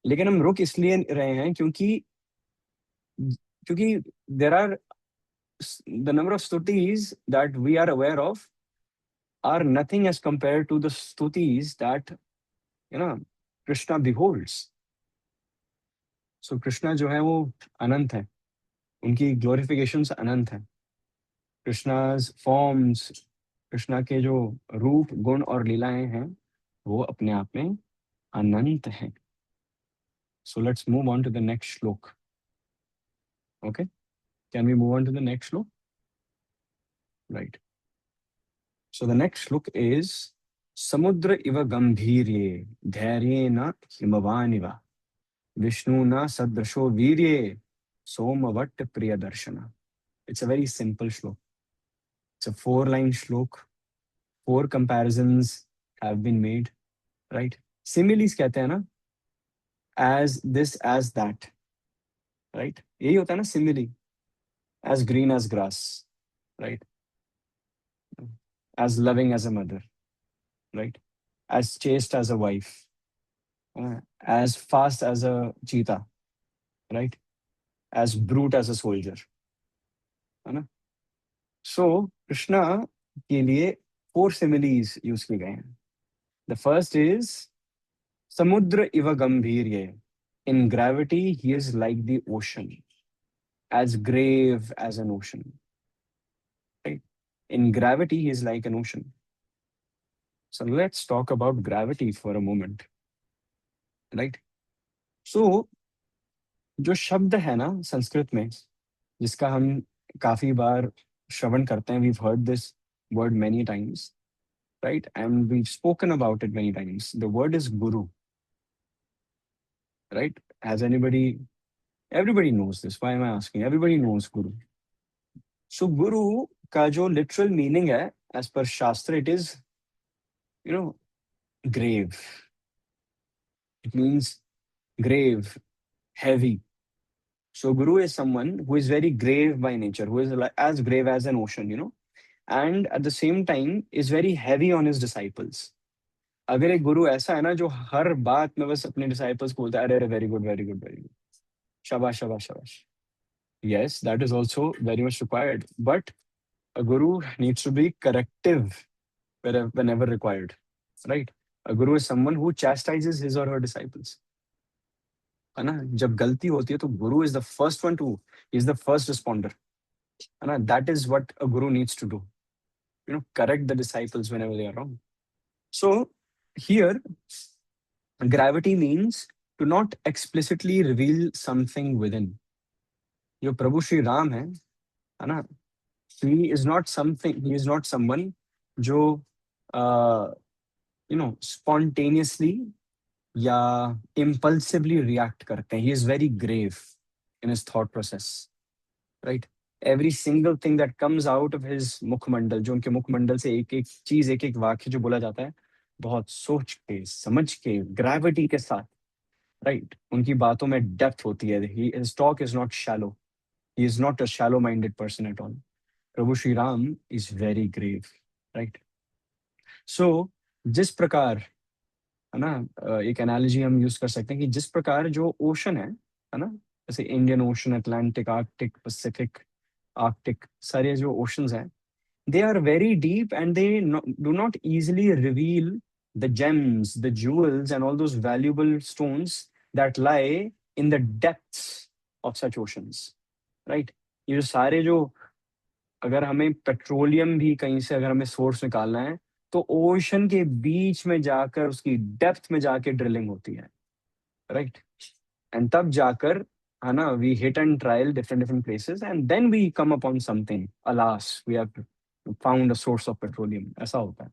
लेकिन हम रुक इसलिए रहे हैं क्योंकि क्योंकि there are the number of stutis that we are aware of are nothing as compare to the stutis that Krishna beholds. So Krishna जो है वो अनंत है, उनकी ग्लोरिफिकेशंस अनंत है। कृष्णाज फॉर्म्स, कृष्णा के जो रूप गुण और लीलाएं हैं, वो अपने आप में अनंत हैं। So let's move on to the next shloka. Okay, can we move on to the next shloka? Right. So the next look is Samudra iva gambhirye dhairyena himavaniva Vishnuna sadrasho virye somavat priyadarshana. It's a very simple slok. It's a four-line slok. Four comparisons have been made, right? Similes कहते हैं ना, as this, as that, right? यही होता है ना simile, as green as grass, right? As loving as a mother, right? As chaste as a wife, as fast as a cheetah, right? As brute as a soldier, है ना? So Krishna के लिए four similes use किए गए हैं. The first is समुद्र इव गंभीर, In gravity, he is like the ocean, as grave as an ocean. Right? In gravity, he is like an ocean. So let's talk about gravity for a moment. Right? So जो शब्द है ना संस्कृत में, जिसका हम काफी बार श्रवण करते हैं, we've heard this word many times, right? And we've spoken about it many times. The word is guru, right? Has anybody, everybody knows this. Why am I asking? Everybody knows guru. So guru का जो literal meaning है, as per Shastra, it is, you know, grave. It means grave, heavy. So guru is someone who is very grave by nature, who is like, as grave as an ocean, and at the same time is very heavy on his disciples. अगर एक गुरु ऐसा है ना जो हर बात में बस अपने डिसाइपल्स को बोलता है, अरे अरे, very good, very good, very good, शाबाश शाबाश शाबाश. Yes, that is also very much required, but a guru needs to be corrective whenever required, right? A guru is someone who chastises his or her disciples. है ना? जब गलती होती है तो गुरु is the first one to, he is the first responder. है ना? That is what a guru needs to do. Correct the disciples whenever they are wrong. So here, gravity means to not explicitly reveal something within. जो प्रभु श्री राम है ना? He is not something, he is not someone जो spontaneously या impulsively react करते हैं. He is very grave in his thought process, right? Every single thing that comes out of his मुखमंडल, जो उनके मुखमंडल से एक एक चीज, एक एक वाक्य जो बोला जाता है, बहुत सोच के, समझ के, ग्रेविटी के साथ, राइट? उनकी बातों में डेप्थ होती है. His talk is not shallow. He is not a shallow minded person at all. Prabhu Shri Ram is very grave, right? So जिस प्रकार, है ना, एक एनालॉजी हम यूज कर सकते हैं कि जिस प्रकार जो ओशन है ना, जैसे Indian ocean, Atlantic, Arctic, Pacific, Arctic, सारे जो ओशंस हैं, they are very deep and they do not easily reveal the gems, the jewels, and all those valuable stones that lie in the depths of such oceans, right? ये जो सारे जो, अगर हमें petroleum भी कहीं से अगर हमें सोर्स निकालना है, तो ओशन के बीच में जाकर उसकी डेप्थ में जाके ड्रिलिंग होती है, राइट? एंड तब जाकर, है ना, we hit and trial different different places and then we come upon something, alas we have found a source of petroleum. ऐसा होता है.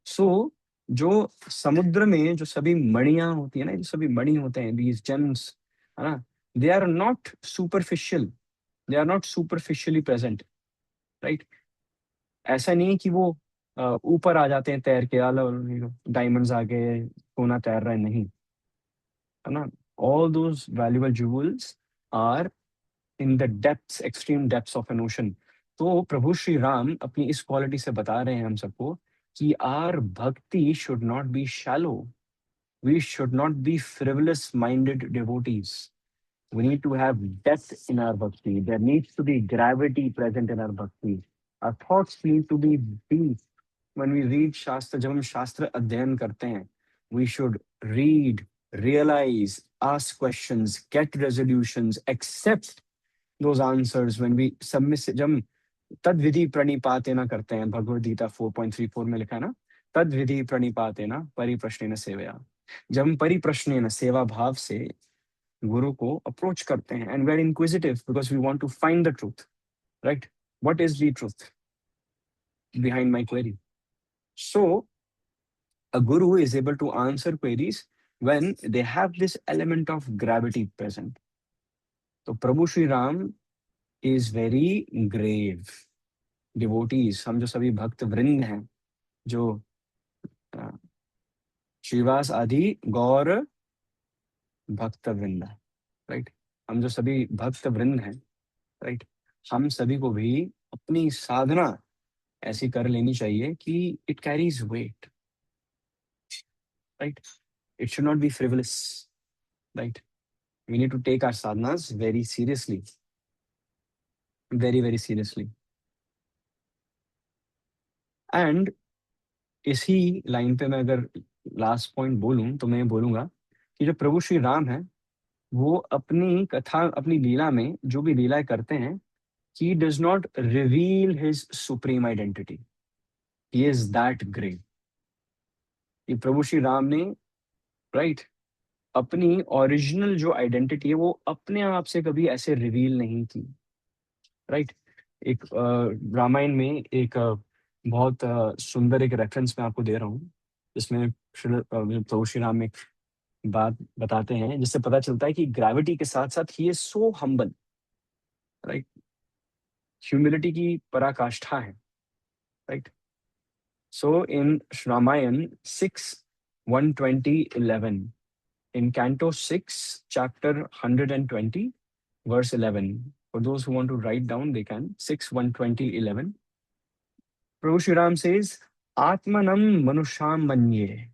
सो जो समुद्र में जो सभी मणियां होती है ना, जो सभी मणि होते हैं, दीज जेम्स, है ना, they are not superficial, they are not superficially present, right? ऐसा नहीं है कि वो ऊपर आ जाते हैं तैर के, डायमंड्स आ गए, सोना तैर रहा है, नहीं, है ना. All those valuable jewels are in the depths, extreme depths of an ocean. तो प्रभु श्री राम अपनी इस क्वालिटी से बता रहे हैं हम सबको कि our bhakti should not be shallow. We should not be frivolous minded devotees. We need to have depth in our bhakti. There needs to be gravity present in our bhakti. Our thoughts need to be deep. When we read Shastra, जब हम शास्त्र अध्ययन करते हैं, we should read, realize, ask questions, get resolutions, accept those answers. When we submit, जब हम तद विधि प्रणिपातेन करते हैं, भगवद गीता 4.34 में लिखा है ना, तद विधि प्रणिपातेन परिप्रश्नेन सेवया. जब हम परिप्रश्नेन, सेवा भाव से गुरु को अप्रोच करते हैं, and we are inquisitive because we want to find the truth, right? What is the truth behind my query? So a guru is able to answer queries when they have this element of gravity present. तो प्रभु Shri Ram is very grave. Devotees, हम जो सभी भक्त वृंद हैं, जो अ, श्रीवास आदि गौर भक्त वृंद, राइट? हम जो सभी भक्त वृंद हैं, राइट, हम सभी को भी अपनी साधना ऐसी कर लेनी चाहिए कि it carries weight, right? It should not be frivolous, right? We need to take our sadhanas very seriously, very very seriously. And इसी लाइन पे मैं अगर लास्ट पॉइंट बोलूं तो मैं बोलूंगा कि जो प्रभु श्री राम है वो अपनी कथा, अपनी लीला में जो भी लीलाएं करते हैं, he does not reveal his supreme identity. He is that great. कि प्रभु श्री राम ने, राइट, अपनी ओरिजिनल जो आइडेंटिटी है वो अपने आप से कभी ऐसे रिवील नहीं की, राइट। एक रामायण में एक बहुत सुंदर एक रेफरेंस मैं आपको दे रहा हूँ, जिसमें प्रभु श्री राम एक बात बताते हैं जिससे पता चलता है कि ग्रेविटी के साथ साथ ही is so humble, right. Humility की पराकाष्ठा है, right. So in Ramayana 6, 120, 11, in Canto 6, chapter 120, verse 11. For those who want to write down, they can. 6, 120, 11. Prabhu Shri Ram says, Atmanam Manusham Manye.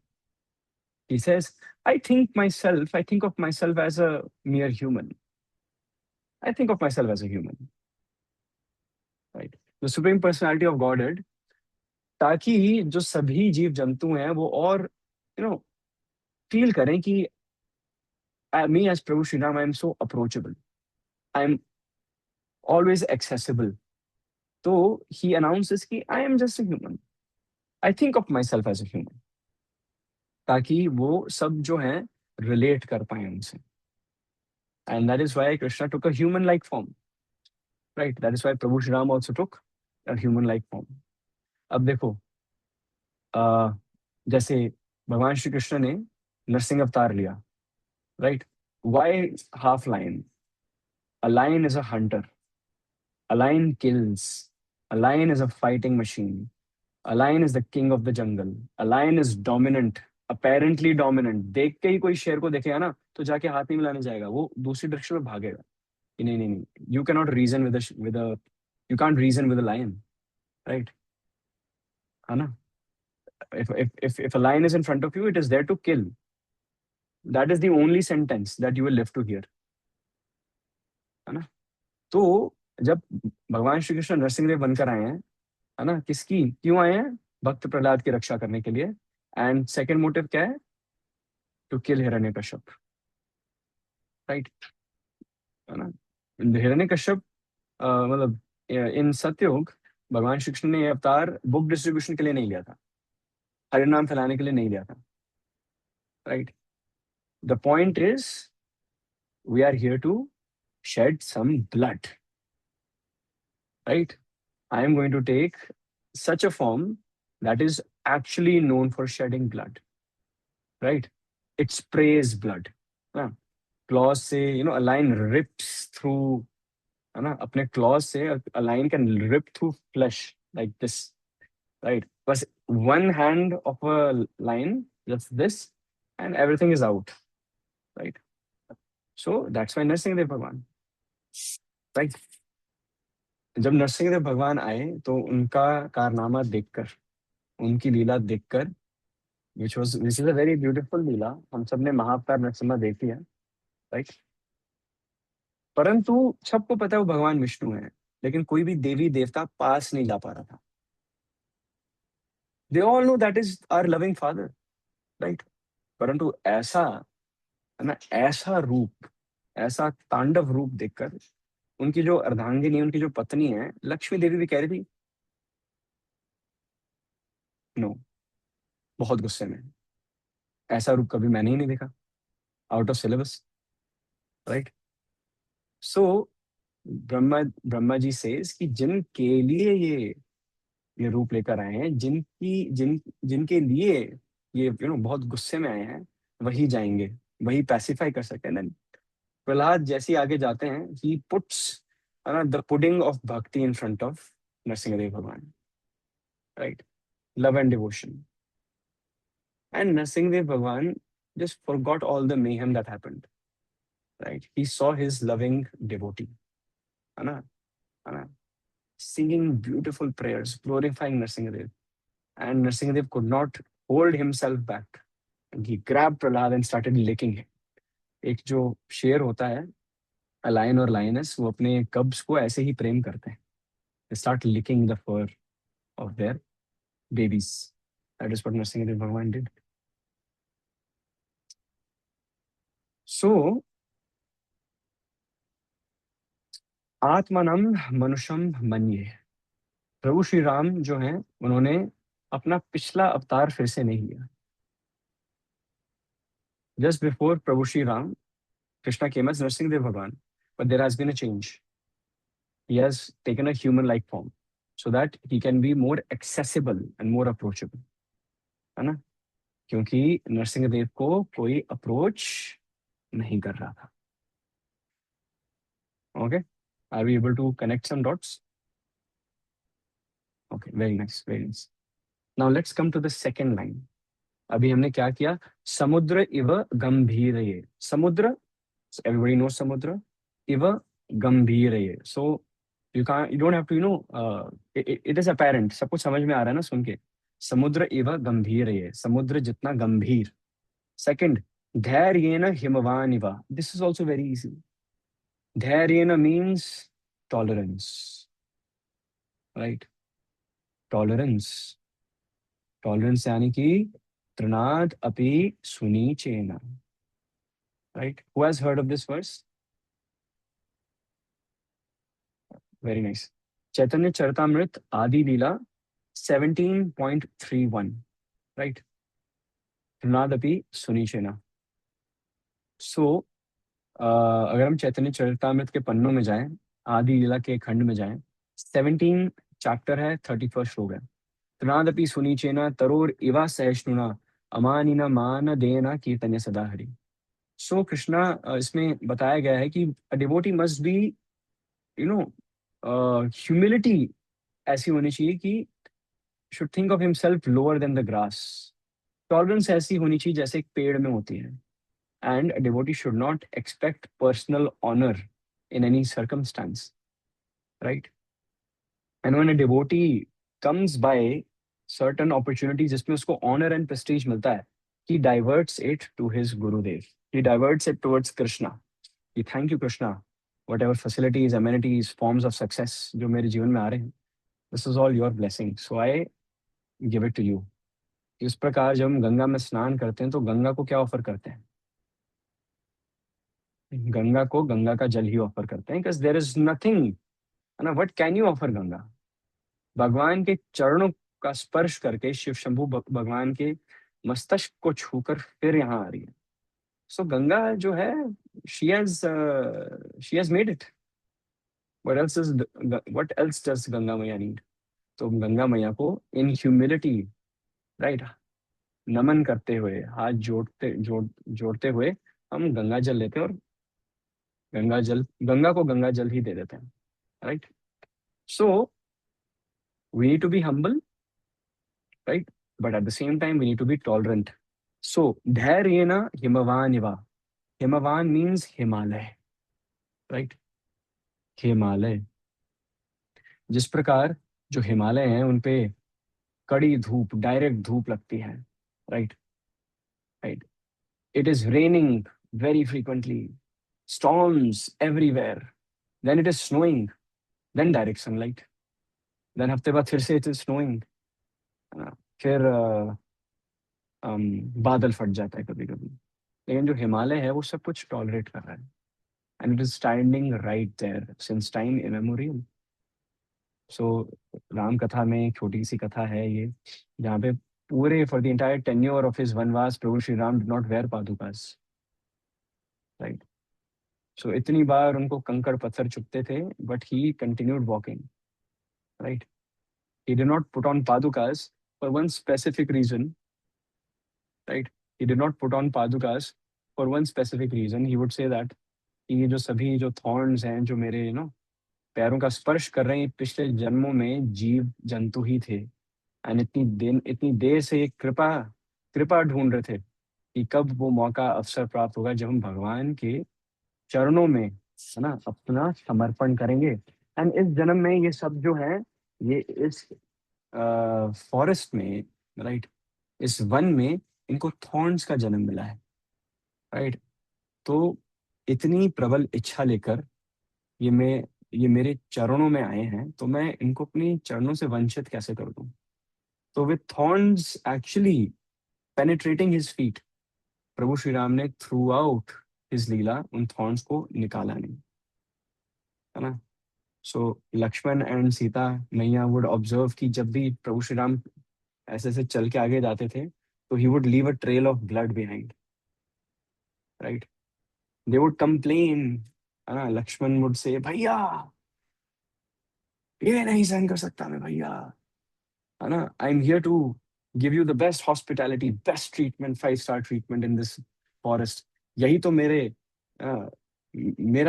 He says, I think of myself as a mere human. I think of myself as a human. Right? The Supreme Personality of Godhead, ताकि जो सभी जीव जंतु हैं वो और feel करें कि me as Prabhu Shri Ram, I am so approachable. I am always accessible. So he announces कि I am just a human. I think of myself as a human. ताकि वो सब जो हैं relate कर पाए उनसे. And that is why Krishna took a human-like form. Right? That is why Prabhu Shri Ram also took a human-like form. अब देखो, जैसे भगवान श्री कृष्ण ने नरसिंह अवतार लिया, right? Why half lion? A lion is a hunter. A lion kills. A lion is a fighting machine. A lion is the king of the jungle. A lion is dominant, apparently dominant. देख के ही कोई शेर को देखेगा ना तो जाके हाथ नहीं मिलाने जाएगा, वो दूसरी डायरेक्शन में भागेगा कि नहीं नहीं नहीं, you cannot reason with a you can't reason with a lion, right? है ना? If a lion is in front of you, it is there to kill. That is the only sentence that you will live to hear, है ना? तो जब भगवान श्री कृष्ण नरसिंहदेव बनकर आए हैं, है ना, किसकी क्यों आए हैं? भक्त प्रहलाद की रक्षा करने के लिए। एंड सेकंड मोटिव क्या है? टू किल हिरण्यकश्यप, राइट, है ना। हिरण्यकश्यप मतलब इन सत्ययुग भगवान श्री कृष्ण ने ये अवतार बुक डिस्ट्रीब्यूशन के लिए नहीं लिया था, हरिनाम फैलाने के लिए नहीं लिया था, right. The point is we are here to shed some blood, right? I am going to take such a form that is actually known for shedding blood, right? It sprays blood. हाँ, claws से a lion rips through, है ना, अपने claws से a lion can rip through flesh like this, right? बस one hand of a lion, just this, and everything is out, right? So that's why Narasimhadeva भगवान, right? जब नरसिंहदेव भगवान आए तो उनका कारनामा देखकर, उनकी लीला देखकर, which is a very beautiful लीला, हम सबने महाअवतार नरसिम्हा देखी है, राइट। परंतु सबको पता है वो भगवान विष्णु है, लेकिन कोई भी देवी देवता पास नहीं जा पा रहा था। They all know that is our loving father, right. परंतु ऐसा, है ना, ऐसा रूप, ऐसा तांडव रूप देखकर उनकी जो अर्धांगिनी, उनकी जो पत्नी है लक्ष्मी देवी भी कह रही थी नो, बहुत गुस्से में, ऐसा रूप कभी मैंने ही नहीं देखा, out of syllabus, right. So Brahma ji says कि जिनके लिए ये रूप लेकर आए हैं, जिनके लिए ये बहुत गुस्से में आए हैं, वही जाएंगे, वही पैसिफाई कर सकते हैं। देन प्रहलाद जैसे ही आगे जाते हैं, he puts the pudding of bhakti in front of Narasimhadev Bhagwan, right, love and devotion. And Narasimhadev Bhagwan just forgot all the mayhem that happened, right? He saw his loving devotee, है ना, है ना, singing beautiful prayers, glorifying Nrsimhadev. And Nrsimhadev could not hold himself back. And he grabbed Prahlad and started licking him. एक जो शेर होता है, a lion or lioness, वो अपने cubs को ऐसे ही प्रेम करते हैं. They start licking the fur of their babies. That is what Nrsimhadev Bhagwan did. सो आत्मानम मनुष्यम मन्ये, प्रभु श्री राम जो हैं उन्होंने अपना पिछला अवतार फिर से नहीं लिया. Just before Prabhu Shri Ram, Krishna came as Nrsimhadev Bhagwan, but there has been a change. He has taken a human-like form so that he can be more accessible and more approachable. है ना? क्योंकि नरसिंहदेव को कोई अप्रोच नहीं कर रहा था. Okay? Are we able to connect some dots? Okay, very nice, very nice. Now let's come to the second line. अभी हमने क्या किया? समुद्र इव गंभीरये. समुद्र, everybody knows समुद्र. इव गंभीरये. So you don't have to, it is apparent. सब कुछ समझ में आ रहा है ना सुन के. समुद्र इव गंभीरये. समुद्र जितना गंभीर. Second, धैर्येन हिमवान इव. This is also very easy. धैर्येन means tolerance, right? Tolerance. Tolerance यानी कि तृणाद अपि सुनीचेन. Right? Who has heard of this verse? Very nice. Chaitanya Charitamrita Adi Leela 17.31. Right? Trinadapi Sunichena. So, अगर हम चैतन्य चरितामृत के पन्नों में जाएं, आदि लीला के खंड में जाएं, 17 चैप्टर है, 31 श्लोक है. तृणादपि सुनीचेना तरोर इवा सहिष्णुना अमानिना मान देना कीर्तन्य सदा हरि. सो कृष्णा इसमें बताया गया है कि a devotee must be, you know, humility ऐसी होनी चाहिए कि should think of himself lower than the grass. Tolerance ऐसी होनी चाहिए जैसे एक पेड़ में होती है. And a devotee should not expect personal honour in any circumstance, right? And when a devotee comes by certain opportunity जिसमें उसको ऑनर एंड प्रेस्टीज मिलता है, he diverts it to his Gurudev. He diverts it towards Krishna. He thank you Krishna, whatever facilities, amenities, forms of success जो मेरे जीवन में आ रहे हैं, this is all your blessing, so I give it to you. इस प्रकार जब हम गंगा में स्नान करते हैं तो गंगा को क्या ऑफर करते हैं? गंगा को गंगा का जल ही ऑफर करते हैं, because there is nothing, है ना? What can you offer Ganga? भगवान के चरणों का स्पर्श करके शिव शंभु भगवान के मस्तक को छूकर फिर यहाँ आ रही है. सो गंगा जो है, she has made it. What else does Ganga मैया need? तो गंगा मैया को इन ह्यूमिलिटी, राइट, नमन करते हुए, हाथ जोड़ते हुए हम गंगा जल लेते हैं और गंगा को गंगा जल ही दे देते हैं, right? So we need to be humble, right? But at the same time, we need to be tolerant. So, dhairyena himavaniva. Himavan means Himalaya, right? Himalaya. जिस प्रकार जो हिमालय हैं उन पे कड़ी धूप, डायरेक्ट धूप लगती है, right? Right. It is raining very frequently, storms everywhere, then it is snowing, then direct sunlight, then हफ्ते बाद फिर से it is snowing, फिर बादल फट जाता है कभी कभी. लेकिन जो हिमालय है वो सब कुछ टॉलरेट कर रहा है, and it is standing right there since time immemorial. So Ram कथा में एक छोटी सी कथा है ये, जहाँ पे पूरे for the entire tenure of his vanvas Prabhu Shri Ram did not wear padukas, right? So इतनी बार उनको कंकड़ पत्थर चुभते थे, but he continued walking, right? He did not put on padukas for one specific reason, right? He did not put on padukas for one specific reason. He would say that ये जो सभी जो थॉर्न्स हैं जो मेरे पैरों का स्पर्श कर रहे हैं, पिछले जन्मों में जीव जंतु ही थे. एंड इतनी देर से ये कृपा ढूंढ रहे थे कि कब वो मौका अवसर प्राप्त होगा जब हम भगवान के चरणों में, है ना, अपना समर्पण करेंगे. एंड इस जन्म में ये सब जो है, ये इस फॉरेस्ट में, राइट, इस वन में इनको थॉर्न्स का जन्म मिला है, राइट? तो इतनी प्रबल इच्छा लेकर ये मेरे चरणों में आए हैं, तो मैं इनको अपनी चरणों से वंचित कैसे कर दूं? तो with thorns actually penetrating his feet, Prabhu Shri Ram ने थ्रू आउट इस लीला उन थॉर्न्स को निकाला नहीं, है ना। सो लक्ष्मण एंड सीता मैया वुड ऑब्जर्व कि जब भी प्रभु श्री राम ऐसे ऐसे चल के आगे जाते थे, तो he would leave a trail of blood behind, right. They would complain, है ना। लक्ष्मण वुड से, भैया ये नहीं सहन कर सकता मैं भैया, है ना। I am here to give you the best hospitality, best treatment, 5 star treatment in this forest. यही तो मेरा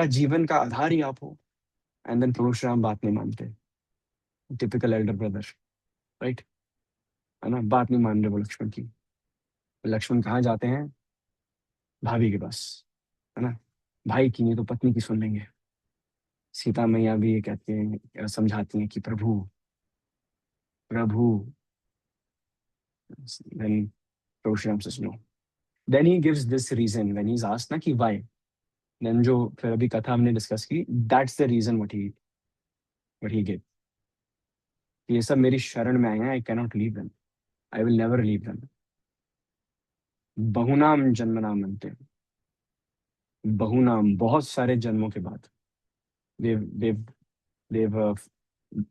जीवन का आधार ही आप हो। एंड देन प्रभु श्री राम बात नहीं मानते, टिपिकल एल्डर ब्रदर, राइट, है ना। बात नहीं मान रहे वो लक्ष्मण की। लक्ष्मण कहाँ जाते हैं? भाभी के पास, है ना। भाई की नहीं तो पत्नी की सुन लेंगे। सीता मैया भी ये कहते हैं, समझाती हैं कि प्रभु प्रभु। देन प्रभु श्री राम से no. Then he gives this reason when he is asked ना कि व्हाई। देन जो फिर अभी कथा हमने डिस्कस की, that's the reason what he give. ये सब मेरी शरण में आए हैं, I cannot leave them, I will never leave them. बहुनाम जन्मनाम अंते, बहुनाम बहुत सारे जन्मों के बाद, they've they've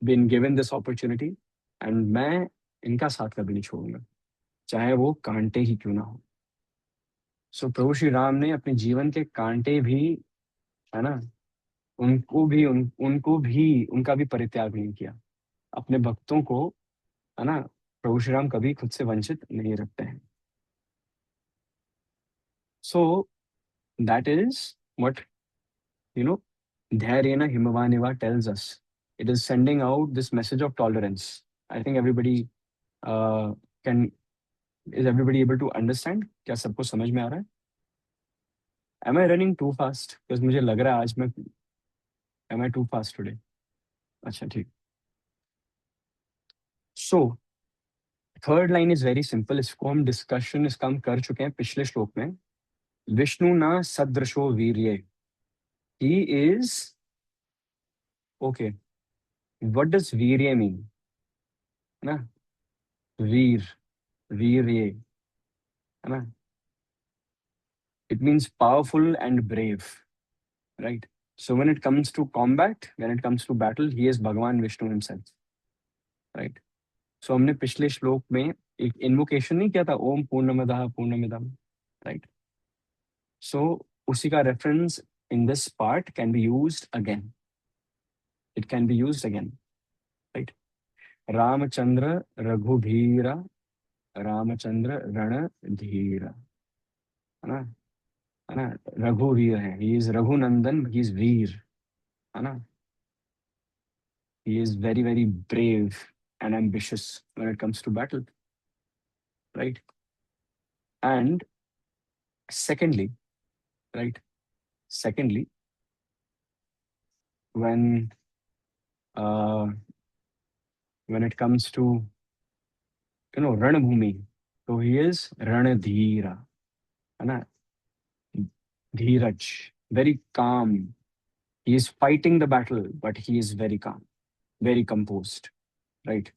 been given this opportunity, and मैं इनका साथ कभी नहीं छोड़ूंगा, चाहे वो कांटे ही क्यों ना हो। सो प्रभु श्री राम ने अपने जीवन के कांटे भी, है ना, उनको भी उनका भी परित्याग नहीं किया। अपने भक्तों को, है ना, प्रभु श्री राम कभी खुद से वंचित नहीं रखते हैं। सो that is what, you know, Dharyena Himavaneva tells us. It is sending out this message of tolerance. I think everybody can, is everybody able to understand? क्या सबको समझ में आ रहा है? Am I running too fast? Because मुझे लग रहा है आज मैं, am I too fast today? अच्छा ठीक। So third line is very simple, इसको हम डिस्कशन इसका हम कर चुके हैं पिछले श्लोक में। विष्णु ना सदृशो वीर्ये, he is, okay, what does virya mean, ना, वीर, वीर्य, है ना। It means powerful and brave, right? So when it comes to combat, when it comes to battle, he is Bhagwan Vishnu himself, right? So हमने पिछले श्लोक में एक इन्वोकेशन नहीं किया था, ओम पूर्णमदः पूर्णमिदम, right? So उसी का reference in this part can be used again. It can be used again, right? Ramchandra Raghubira, Ramchandra रणधीरा, है ना, है ना। रघुवीर है, he is Raghunandan, he is वीर, है ना। He is very, very brave and ambitious when it comes to battle, right? And secondly, right? Secondly, when uh, when it comes to, Ranabhumi, so he is Ranadhira, है ना, Dheeraj, very calm. He is fighting the battle, but he is very calm, very composed, right?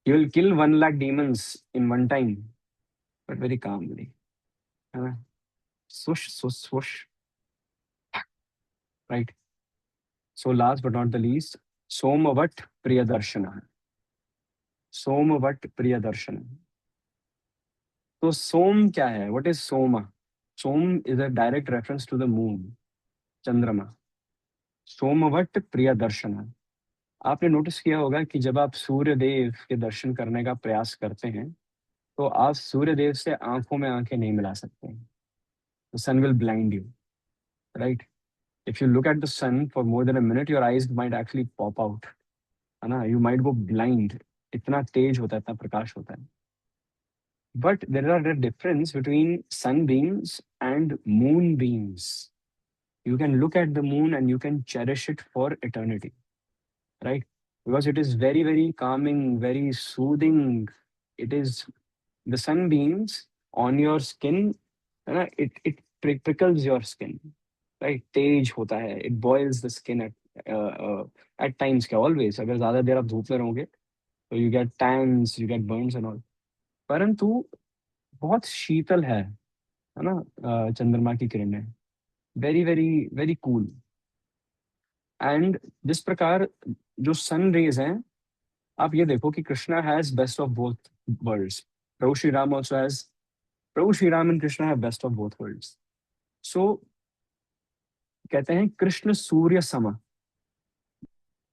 He will kill 1 lakh demons in one time, but very calmly, है ना, swoosh, swoosh, swoosh, right? So last but not the least, Somavat Priyadarshana. Somavat Priyadarshana. तो सोम क्या है? What is Soma? Som is a direct reference to the moon, चंद्रमा। सोमवट प्रियदर्शना। आपने notice किया होगा कि जब आप सूर्य देव के दर्शन करने का प्रयास करते हैं, तो आप सूर्य देव से आंखों में आंखें नहीं मिला सकते हैं। The sun will blind you, right? If you look at the sun for more than a minute, your eyes might actually pop out, है ना, you might go blind। इतना तेज होता है, इतना प्रकाश होता है। But there are a difference between sunbeams and moonbeams. You can look at the moon and you can cherish it for eternity, right? Because it is very, very calming, very soothing. It is the sunbeams on your skin, it prickles your skin, right? तेज होता है, it boils the skin at times, क्या always, अगर ज्यादा देर आप धूप में रहोगे तो you get tans, you get burns and all। परंतु बहुत शीतल है ना, चंद्रमा की किरणें, very very very cool. And जिस प्रकार जो सन रेज हैं, आप ये देखो कि Krishna has best of both worlds. Prabhu Shri Ram also has, Prabhu Shri Ram and Krishna have best of both worlds. So कहते हैं कृष्ण सूर्य सम,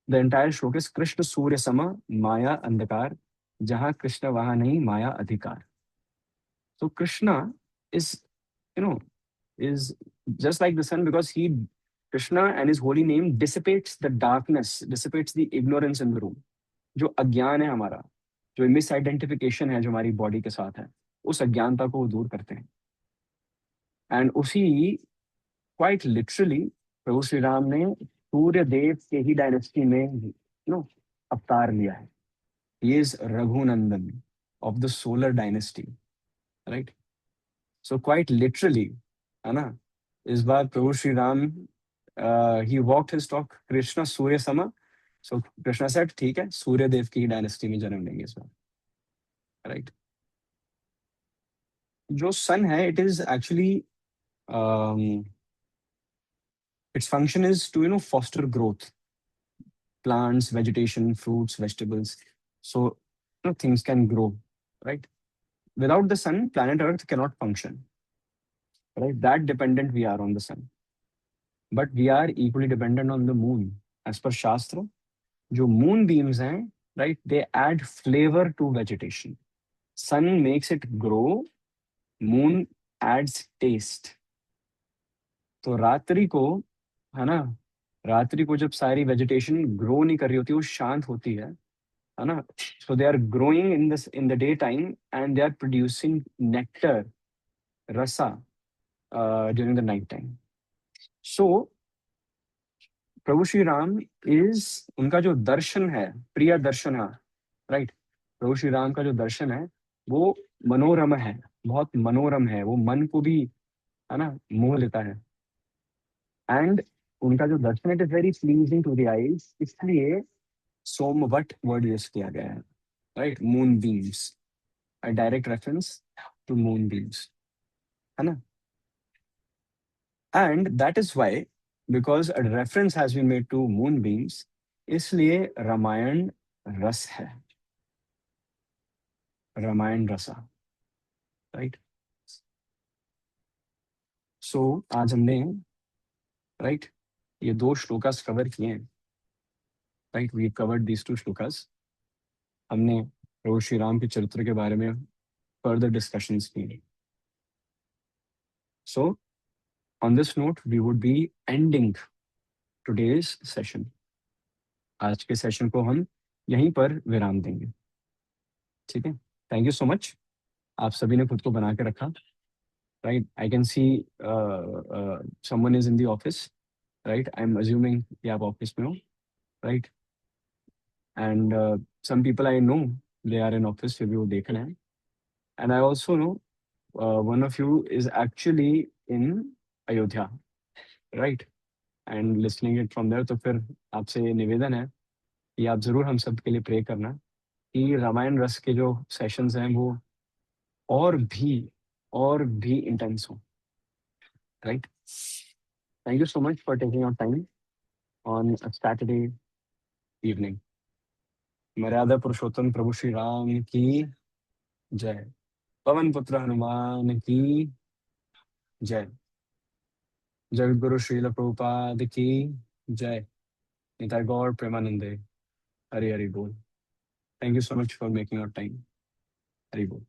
the entire shloka is Krishna सूर्य सम, माया अंधकार, जहां कृष्ण वहां नहीं माया अधिकार। तो Krishna is, you know, is just like the sun because he, Krishna and his holy name dissipates the darkness, dissipates the ignorance in the room। जो अज्ञान है हमारा, जो मिस आइडेंटिफिकेशन है जो हमारी बॉडी के साथ है, उस अज्ञानता को वो दूर करते हैं। एंड उसी, क्वाइट लिटरली, प्रभु श्री राम ने सूर्य देव के ही डायनेस्टी में नो अवतार लिया है। He is Raghunandan of the solar dynasty, right. So quite literally, है ना, इस बार Prabhu Shri Ram he walked his talk Krishna सूर्य समा। सो कृष्णा सेड ठीक है, सूर्य देव की डायनेस्टी में जन्म लेंगे इस बार, राइट। जो सन है, it is actually, its function is to foster growth, plants, vegetation, fruits, vegetables, so things can grow, right? Without the sun, planet earth cannot function, right? That dependent we are on the sun, but we are equally dependent on the moon as per shastra। जो moon beams हैं, right, they add flavor to vegetation। sun makes it grow, moon adds taste। तो रात्रि को, है ना, रात्रि को जब सारी वेजिटेशन ग्रो नहीं कर रही होती, वो शांत होती है ना, so they are growing in this in the day time and they are producing nectar, rasa, during the night time. So Prabhu Shri Ram is, उनका जो दर्शन है, प्रिय दर्शन है, राइट। प्रभु श्री राम का जो दर्शन है वो मनोरम है, बहुत मनोरम है, वो मन को भी, है ना, मोह लेता है। एंड उनका जो दर्शन, it is very pleasing to the eyes, इसलिए सोमवट वर्ड यूज किया गया है, right. Moon beams, a direct reference to moonbeams, है ना। And that is why, because a reference has been made to moonbeams, इसलिए रामायण रस है, रामायण रसा, राइट। सो आज हमने, राइट, ये दो श्लोकास कवर किए हैं, right. We covered these two shlokas. हमने प्रभु श्री राम के चरित्र के बारे में फर्दर डिस्कशंस की। So on this note we would be ending today's session. आज के सेशन को हम यहीं पर विराम देंगे, ठीक है। थैंक यू सो मच, आप सभी ने खुद को बना के रखा, right. I can see someone is in the office, right. I am assuming कि आप ऑफिस में हो, right. And some people I know they are in office, फिर भी वो देख रहे हैं। And I also know one of you is actually in Ayodhya, right, and listening it from there. तो फिर आपसे ये निवेदन है कि आप जरूर हम सब के लिए प्रे करना कि रामायण रस के जो सेशंस हैं वो और भी, और भी इंटेंस हो, right. Thank you so much for taking your time on Saturday evening. मर्यादा पुरुषोत्तम प्रभु श्री राम की जय। पवन पुत्र हनुमान की जय। जगत गुरु श्रील प्रभुपाद की जय। निताय गौर प्रेमानंदे। हरि हरि बोल। Thank you so much for making your time. Hari बोल।